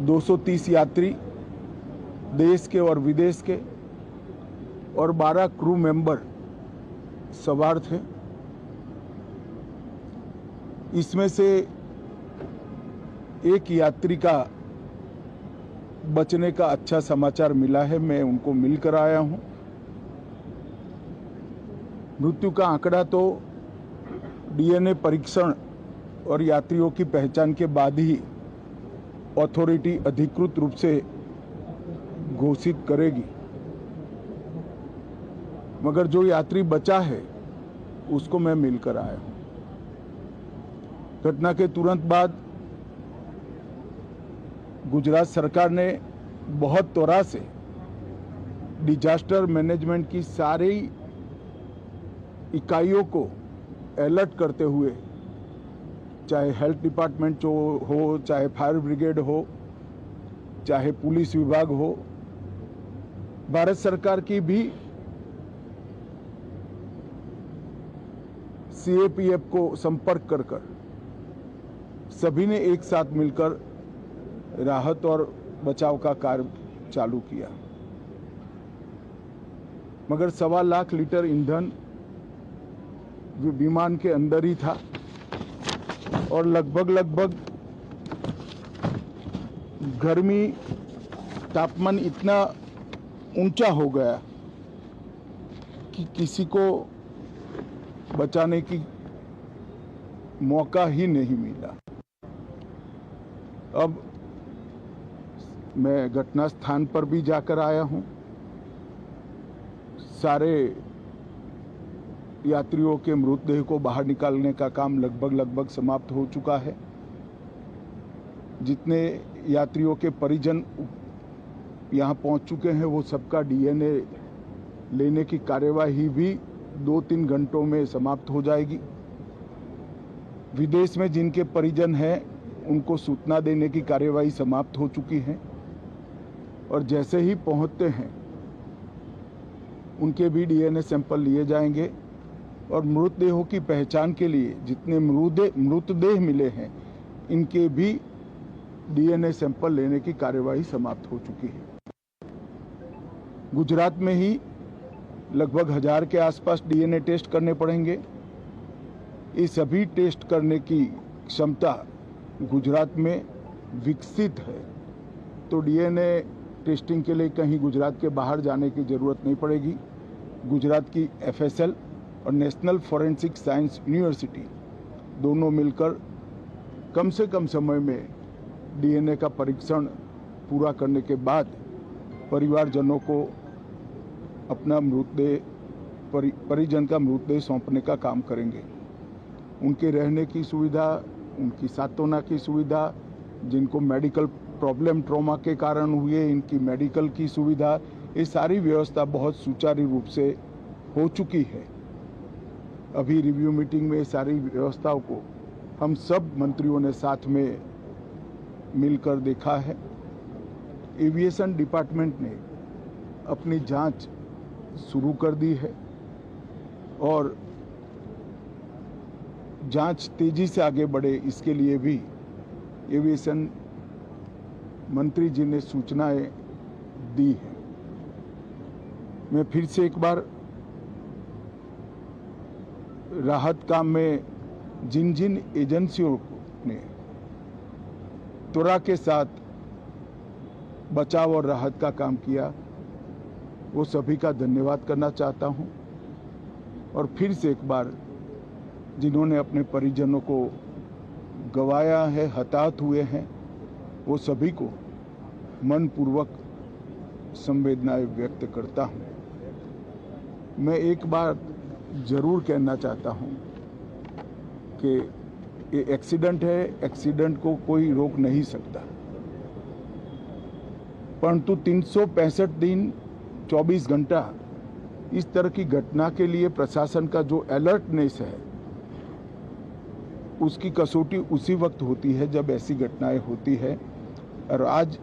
S9: 230 यात्री देश के और विदेश के और 12 क्रू मेंबर सवार थे। इसमें से एक यात्री का बचने का अच्छा समाचार मिला है, मैं उनको मिलकर आया हूं। मृत्यु का आंकड़ा तो डीएनए परीक्षण और यात्रियों की पहचान के बाद ही अथॉरिटी अधिकृत रूप से घोषित करेगी, मगर जो यात्री बचा है उसको मैं मिलकर आया हूं। घटना के तुरंत बाद गुजरात सरकार ने बहुत त्वरा से डिजास्टर मैनेजमेंट की सारी इकाइयों को अलर्ट करते हुए, चाहे हेल्थ डिपार्टमेंट जो हो, चाहे फायर ब्रिगेड हो, चाहे पुलिस विभाग हो, भारत सरकार की भी सीएपीएफ को संपर्क कर सभी ने एक साथ मिलकर राहत और बचाव का कार्य चालू किया। मगर 1.25 लाख लीटर ईंधन विमान के अंदर ही था और लगभग गर्मी, तापमान इतना ऊंचा हो गया कि किसी को बचाने की मौका ही नहीं मिला। अब मैं घटना स्थान पर भी जाकर आया हूं। सारे यात्रियों के मृतदेह को बाहर निकालने का काम लगभग समाप्त हो चुका है। जितने यात्रियों के परिजन यहां पहुंच चुके हैं, वो सबका डीएनए लेने की कार्यवाही भी 2-3 घंटों में समाप्त हो जाएगी। विदेश में जिनके परिजन हैं, उनको सूचना देने की कार्यवाही समाप्त हो चुकी है और जैसे ही पहुंचते हैं उनके भी डीएनए सैंपल लिए जाएंगे और मृतदेहों की पहचान के लिए जितने मृतदेह मिले हैं, इनके भी डीएनए सैंपल लेने की कार्यवाही समाप्त हो चुकी है। गुजरात में ही लगभग 1000 के आसपास डीएनए टेस्ट करने पड़ेंगे। ये सभी टेस्ट करने की क्षमता गुजरात में विकसित है, तो डीएनए टेस्टिंग के लिए कहीं गुजरात के बाहर जाने की जरूरत नहीं पड़ेगी। गुजरात की एफएसएल और नेशनल फॉरेंसिक साइंस यूनिवर्सिटी दोनों मिलकर कम से कम समय में डीएनए का परीक्षण पूरा करने के बाद परिवारजनों को अपना मृतदेह, परिजन का मृतदेह सौंपने का काम करेंगे। उनके रहने की सुविधा, उनकी सांत्वना की सुविधा, जिनको मेडिकल प्रॉब्लम ट्रॉमा के कारण हुए, इनकी मेडिकल की सुविधा, ये सारी व्यवस्था बहुत सुचारू रूप से हो चुकी है। अभी रिव्यू मीटिंग में सारी व्यवस्थाओं को हम सब मंत्रियों ने साथ में मिलकर देखा है। एविएशन डिपार्टमेंट ने अपनी जांच शुरू कर दी है और जांच तेजी से आगे बढ़े, इसके लिए भी एविएशन मंत्री जी ने सूचनाएं दी है। मैं फिर से एक बार राहत काम में जिन जिन एजेंसियों ने त्वरा के साथ बचाव और राहत का काम किया, वो सभी का धन्यवाद करना चाहता हूं। और फिर से एक बार जिन्होंने अपने परिजनों को गंवाया है, हताहत हुए हैं, वो सभी को मनपूर्वक संवेदनाएं व्यक्त करता हूं। मैं एक बात जरूर कहना चाहता हूं कि ये एक्सीडेंट है, एक्सीडेंट को कोई रोक नहीं सकता, परंतु 365 दिन 24 घंटा इस तरह की घटना के लिए प्रशासन का जो अलर्टनेस है, उसकी कसौटी उसी वक्त होती है जब ऐसी घटनाएं होती है। और आज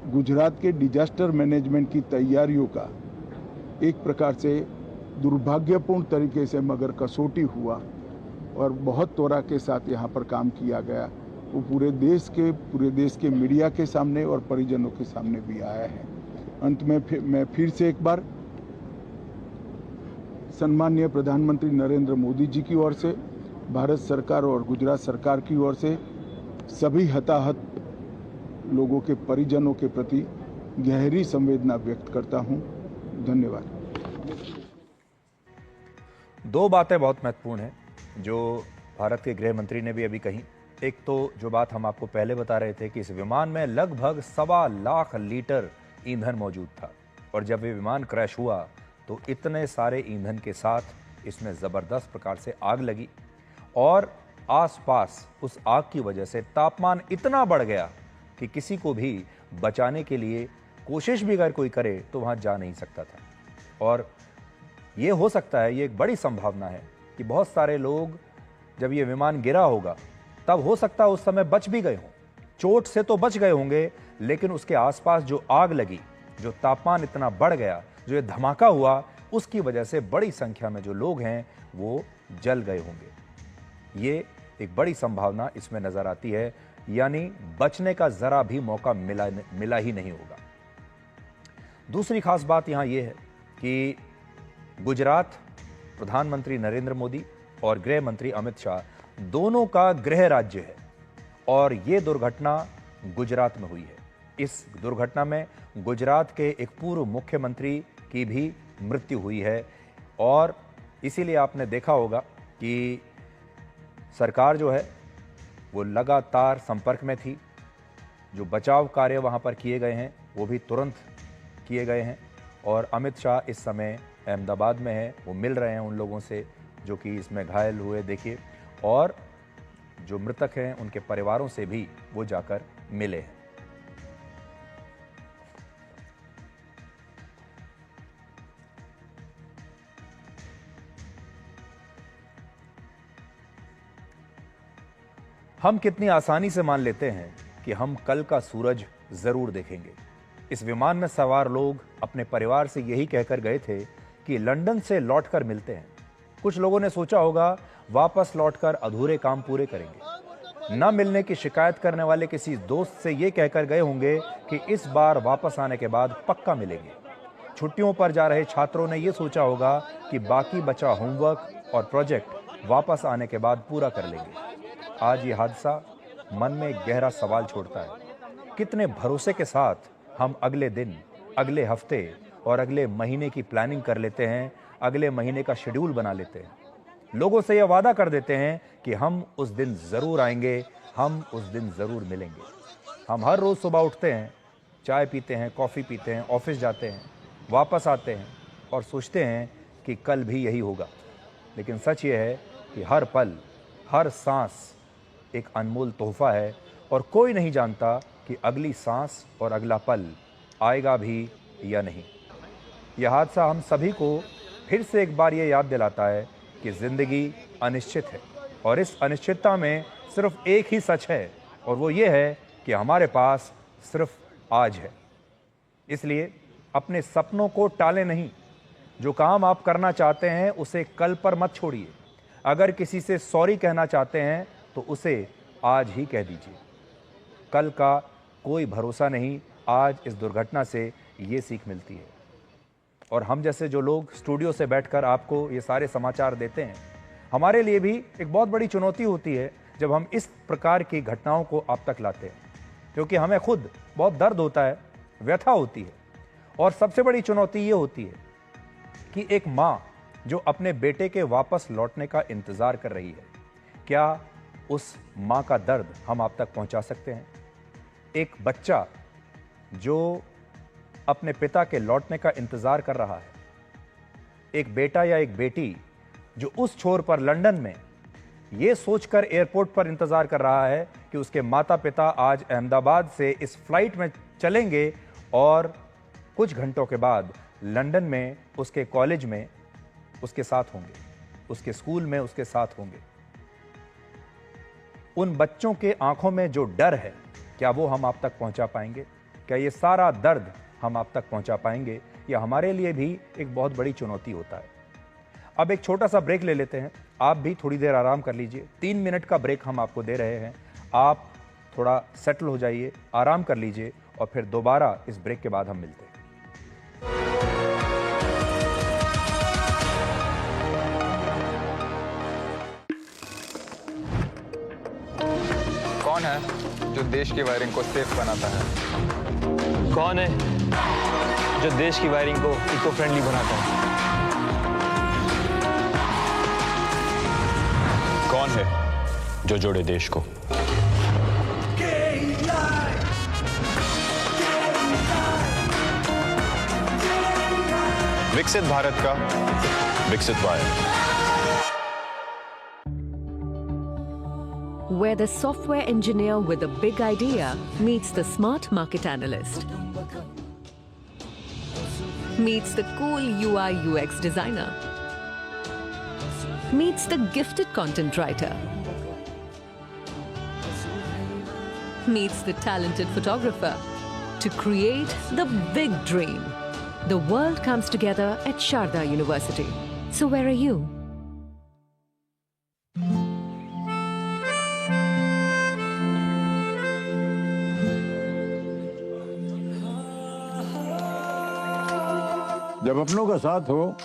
S9: गुजरात के डिजास्टर मैनेजमेंट की तैयारियों का एक प्रकार से दुर्भाग्यपूर्ण तरीके से मगर कसौटी हुआ और बहुत त्वरा के साथ यहाँ पर काम किया गया, वो पूरे देश के मीडिया के सामने और परिजनों के सामने भी आया है। अंत में मैं फिर से एक बार सम्माननीय प्रधानमंत्री नरेंद्र मोदी जी की ओर से, भारत सरकार और गुजरात सरकार की ओर से सभी हताहत लोगों के परिजनों के प्रति गहरी संवेदना व्यक्त करता हूं। धन्यवाद।
S2: दो बातें बहुत महत्वपूर्ण हैं जो भारत के गृह मंत्री ने भी अभी कही। एक तो जो बात हम आपको पहले बता रहे थे कि इस विमान में लगभग 1.25 लाख लीटर ईंधन मौजूद था, और जब ये विमान क्रैश हुआ तो इतने सारे ईंधन के साथ इसमें ज़बरदस्त प्रकार से आग लगी, और आसपास उस आग की वजह से तापमान इतना बढ़ गया कि किसी को भी बचाने के लिए कोशिश भी अगर कोई करे तो वहाँ जा नहीं सकता था। और ये हो सकता है, ये एक बड़ी संभावना है कि बहुत सारे लोग जब ये विमान गिरा होगा तब हो सकता है उस समय बच भी गए हों, चोट से तो बच गए होंगे, लेकिन उसके आसपास जो आग लगी, जो तापमान इतना बढ़ गया, जो ये धमाका हुआ, उसकी वजह से बड़ी संख्या में जो लोग हैं वो जल गए होंगे। ये एक बड़ी संभावना इसमें नजर आती है, यानी बचने का जरा भी मौका मिला ही नहीं होगा। दूसरी खास बात यहां यह है कि गुजरात प्रधानमंत्री नरेंद्र मोदी और गृह मंत्री अमित शाह दोनों का गृह राज्य है, और ये दुर्घटना गुजरात में हुई है। इस दुर्घटना में गुजरात के एक पूर्व मुख्यमंत्री की भी मृत्यु हुई है, और इसीलिए आपने देखा होगा कि सरकार जो है वो लगातार संपर्क में थी। जो बचाव कार्य वहाँ पर किए गए हैं वो भी तुरंत किए गए हैं, और अमित शाह इस समय अहमदाबाद में हैं, वो मिल रहे हैं उन लोगों से जो कि इसमें घायल हुए, देखिए, और जो मृतक हैं उनके परिवारों से भी वो जाकर मिले हैं। हम कितनी आसानी से मान लेते हैं कि हम कल का सूरज जरूर देखेंगे। इस विमान में सवार लोग अपने परिवार से यही कहकर गए थे कि लंदन से लौटकर मिलते हैं। कुछ लोगों ने सोचा होगा वापस लौटकर अधूरे काम पूरे करेंगे। न मिलने की शिकायत करने वाले किसी दोस्त से ये कहकर गए होंगे कि इस बार वापस आने के बाद पक्का मिलेंगे। छुट्टियों पर जा रहे छात्रों ने यह सोचा होगा कि बाकी बचा होमवर्क और प्रोजेक्ट वापस आने के बाद पूरा कर लेंगे। आज ये हादसा मन में एक गहरा सवाल छोड़ता है। कितने भरोसे के साथ हम अगले दिन, अगले हफ्ते और अगले महीने की प्लानिंग कर लेते हैं, अगले महीने का शेड्यूल बना लेते हैं, लोगों से यह वादा कर देते हैं कि हम उस दिन जरूर आएंगे, हम उस दिन जरूर मिलेंगे। हम हर रोज सुबह उठते हैं, चाय पीते हैं, कॉफी पीते हैं, ऑफिस जाते हैं, वापस आते हैं और सोचते हैं कि कल भी यही होगा। लेकिन सच ये है कि हर पल, हर सांस एक अनमोल तोहफा है, और कोई नहीं जानता कि अगली सांस और अगला पल आएगा भी या नहीं। यह हादसा हम सभी को फिर से एक बार ये याद दिलाता है कि जिंदगी अनिश्चित है, और इस अनिश्चितता में सिर्फ एक ही सच है, और वो ये है कि हमारे पास सिर्फ आज है। इसलिए अपने सपनों को टालें नहीं। जो काम आप करना चाहते हैं उसे कल पर मत छोड़िए। अगर किसी से सॉरी कहना चाहते हैं तो उसे आज ही कह दीजिए। कल का कोई भरोसा नहीं, आज इस दुर्घटना से ये सीख मिलती है। और हम जैसे जो लोग स्टूडियो से बैठकर आपको ये सारे समाचार देते हैं, हमारे लिए भी एक बहुत बड़ी चुनौती होती है जब हम इस प्रकार की घटनाओं को आप तक लाते हैं, क्योंकि हमें खुद बहुत दर्द होता है, व्यथा होती है। और सबसे बड़ी चुनौती ये होती है कि एक माँ जो अपने बेटे के वापस लौटने का इंतज़ार कर रही है, क्या उस माँ का दर्द हम आप तक पहुँचा सकते हैं? एक बच्चा जो अपने पिता के लौटने का इंतज़ार कर रहा है, एक बेटा या एक बेटी जो उस छोर पर लंदन में ये सोचकर एयरपोर्ट पर इंतज़ार कर रहा है कि उसके माता पिता आज अहमदाबाद से इस फ्लाइट में चलेंगे और कुछ घंटों के बाद लंदन में उसके कॉलेज में उसके साथ होंगे, उसके स्कूल में उसके साथ होंगे। उन बच्चों के आंखों में जो डर है, क्या वो हम आप तक पहुंचा पाएंगे? क्या ये सारा दर्द हम आप तक पहुंचा पाएंगे? या हमारे लिए भी एक बहुत बड़ी चुनौती होता है। अब एक छोटा सा ब्रेक ले लेते हैं, आप भी थोड़ी देर आराम कर लीजिए। 3 मिनट का ब्रेक हम आपको दे रहे हैं, आप थोड़ा सेटल हो जाइए, आराम कर लीजिए और फिर दोबारा इस ब्रेक के बाद हम मिलते हैं।
S10: कौन है जो देश की वायरिंग को सेफ बनाता है?
S11: कौन है जो देश की वायरिंग को इको फ्रेंडली बनाता है?
S12: कौन है जो जोड़े देश को? विकसित भारत का विकसित wire.
S13: Where the software engineer with a big idea meets the smart market analyst, meets the cool UI UX designer, meets the gifted content writer, meets the talented photographer to create the big dream. The world comes together at Sharda University. So where are you?
S9: जब अपनों का साथ हो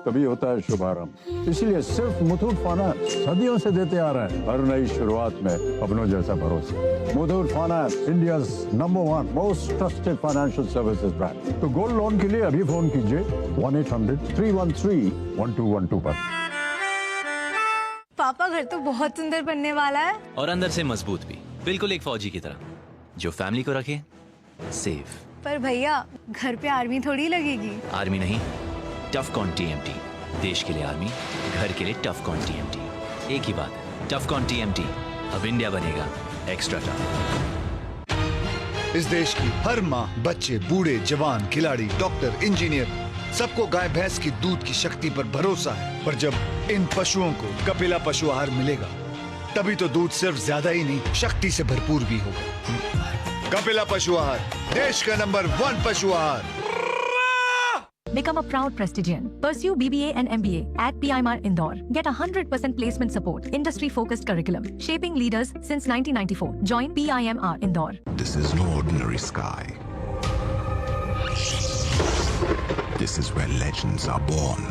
S9: तभी होता है शुभारंभ। इसलिए सिर्फ मुथूट फाइनेंस सदियों से देते आ रहे हैं हर नई शुरुआत में अपनों जैसा भरोसा। Muthoot finance, India's number 1 most trusted financial services brand. तो गोल्ड लोन के लिए अभी फोन कीजिए 1-800-313-1212 पर।
S14: पापा घर तो बहुत सुंदर बनने वाला है
S15: और अंदर से मजबूत भी, बिल्कुल एक फौजी की तरह जो फैमिली को रखे सेफ।
S14: पर भैया घर पे आर्मी थोड़ी लगेगी।
S15: आर्मी नहीं, टफकॉन TMT। देश के लिए आर्मी, घर के लिए टफकॉन TMT। एक ही बात है, टफकॉन TMT। अब इंडिया बनेगा एक्स्ट्रा टफ।
S16: इस देश की हर माँ, बच्चे, बूढ़े, जवान, खिलाड़ी, डॉक्टर, इंजीनियर, सबको गाय भैंस की दूध की शक्ति पर भरोसा है। पर जब इन पशुओं को कपिला पशु आहार मिलेगा, तभी तो दूध सिर्फ ज्यादा ही नहीं, शक्ति से भरपूर भी होगा। कपिला पशु आहार, देश का नंबर 1 पशु आहार।
S17: Become a proud Prestigian. Pursue BBA and MBA at PIMR Indore. Get 100% placement support. Industry-focused curriculum. Shaping leaders since 1994. Join PIMR Indore.
S18: This is no ordinary sky. This is where legends are born.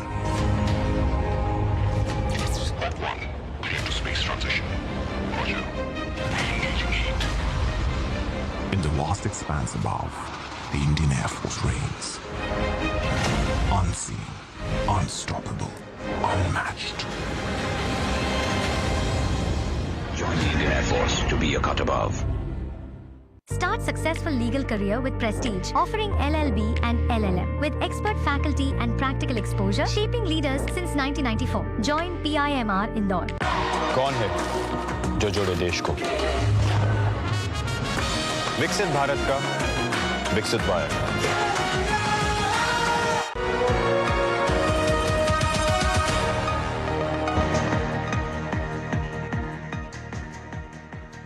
S5: Clear to space transition. Roger. Engaging heat.
S18: In the vast expanse above, the Indian Air Force reigns. Unseen, unstoppable, unmatched.
S5: Join the Indian Air Force to be a cut above.
S17: Start successful legal career with Prestige, offering LLB and LLM with expert faculty and practical exposure, shaping leaders since 1994. Join PIMR Indore.
S12: कौन है जो जोड़े देश को? विकसित भारत का विकसित wire.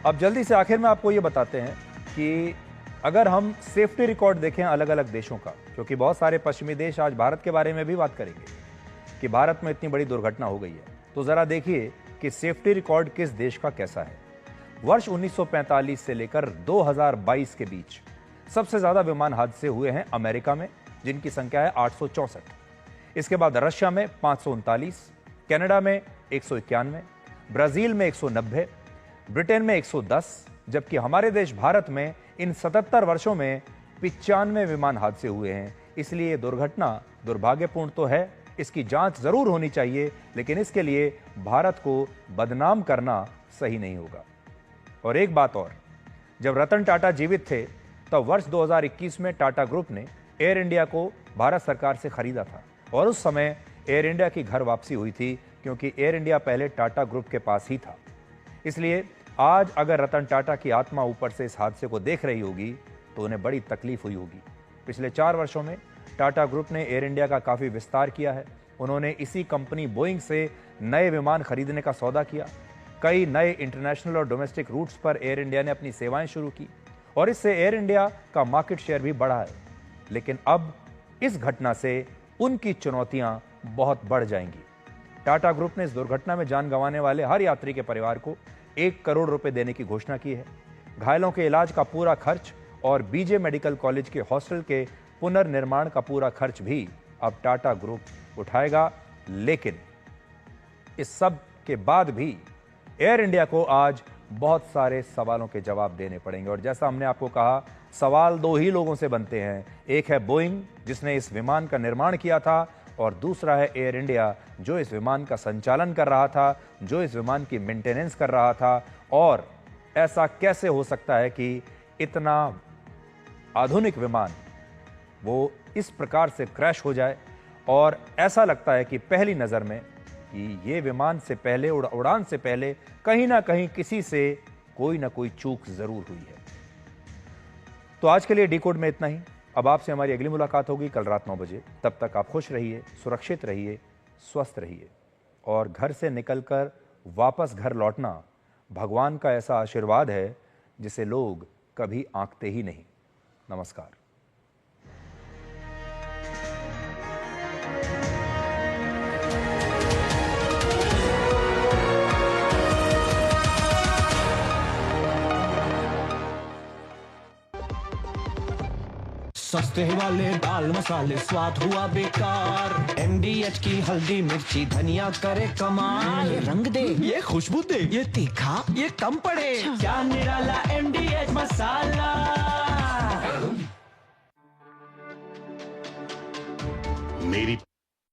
S2: अब जल्दी से आखिर में आपको ये बताते हैं कि अगर हम सेफ्टी रिकॉर्ड देखें अलग अलग देशों का, क्योंकि बहुत सारे पश्चिमी देश आज भारत के बारे में भी बात करेंगे कि भारत में इतनी बड़ी दुर्घटना हो गई है, तो ज़रा देखिए कि सेफ्टी रिकॉर्ड किस देश का कैसा है। वर्ष 1945 से लेकर 2022 के बीच सबसे ज्यादा विमान हादसे हुए हैं अमेरिका में, जिनकी संख्या है 864। इसके बाद रशिया में 539, कनाडा में 191, ब्राजील में 190, ब्रिटेन में 110, जबकि हमारे देश भारत में इन 77 वर्षों में 95 विमान हादसे हुए हैं। इसलिए ये दुर्घटना दुर्भाग्यपूर्ण तो है, इसकी जांच जरूर होनी चाहिए, लेकिन इसके लिए भारत को बदनाम करना सही नहीं होगा। और एक बात और, जब रतन टाटा जीवित थे तब वर्ष 2021 में टाटा ग्रुप ने एयर इंडिया को भारत सरकार से खरीदा था और उस समय एयर इंडिया की घर वापसी हुई थी, क्योंकि एयर इंडिया पहले टाटा ग्रुप के पास ही था। इसलिए आज अगर रतन टाटा की आत्मा ऊपर से इस हादसे को देख रही होगी तो उन्हें बड़ी तकलीफ हुई होगी। पिछले 4 वर्षों में टाटा ग्रुप ने एयर इंडिया का काफी विस्तार किया है। उन्होंने इसी कंपनी बोइंग से नए विमान खरीदने का सौदा किया। कई नए इंटरनेशनल और डोमेस्टिक रूट्स पर एयर इंडिया ने अपनी सेवाएं शुरू की और इससे एयर इंडिया का मार्केट शेयर भी बढ़ा है। लेकिन अब इस घटना से उनकी चुनौतियां बहुत बढ़ जाएंगी। टाटा ग्रुप ने इस दुर्घटना में जान गंवाने वाले हर यात्री के परिवार को 1 करोड़ रुपए देने की घोषणा की है। घायलों के इलाज का पूरा खर्च और बीजे मेडिकल कॉलेज के हॉस्टल के पुनर्निर्माण का पूरा खर्च भी अब टाटा ग्रुप उठाएगा। लेकिन इस सब के बाद भी एयर इंडिया को आज बहुत सारे सवालों के जवाब देने पड़ेंगे। और जैसा हमने आपको कहा, सवाल 2 ही लोगों से बनते हैं। एक है बोइंग, जिसने इस विमान का निर्माण किया था, और दूसरा है एयर इंडिया, जो इस विमान का संचालन कर रहा था, जो इस विमान की मेंटेनेंस कर रहा था। और ऐसा कैसे हो सकता है कि इतना आधुनिक विमान वो इस प्रकार से क्रैश हो जाए। और ऐसा लगता है कि पहली नज़र में कि ये विमान से पहले, उड़ान से पहले कहीं ना कहीं किसी से कोई ना कोई चूक जरूर हुई है। तो आज के लिए डिकोड में इतना ही। अब आपसे हमारी अगली मुलाकात होगी कल रात 9 बजे। तब तक आप खुश रहिए, सुरक्षित रहिए, स्वस्थ रहिए। और घर से निकलकर वापस घर लौटना भगवान का ऐसा आशीर्वाद है जिसे लोग कभी आंकते ही नहीं। नमस्कार।
S19: सस्ते वाले दाल मसाले स्वाद हुआ बेकार। MDH की हल्दी मिर्ची धनिया करे कमाल। ये रंग दे, ये खुशबू दे, ये तीखा, ये कम पड़े। क्या निराला MDH मसाला।
S20: मेरी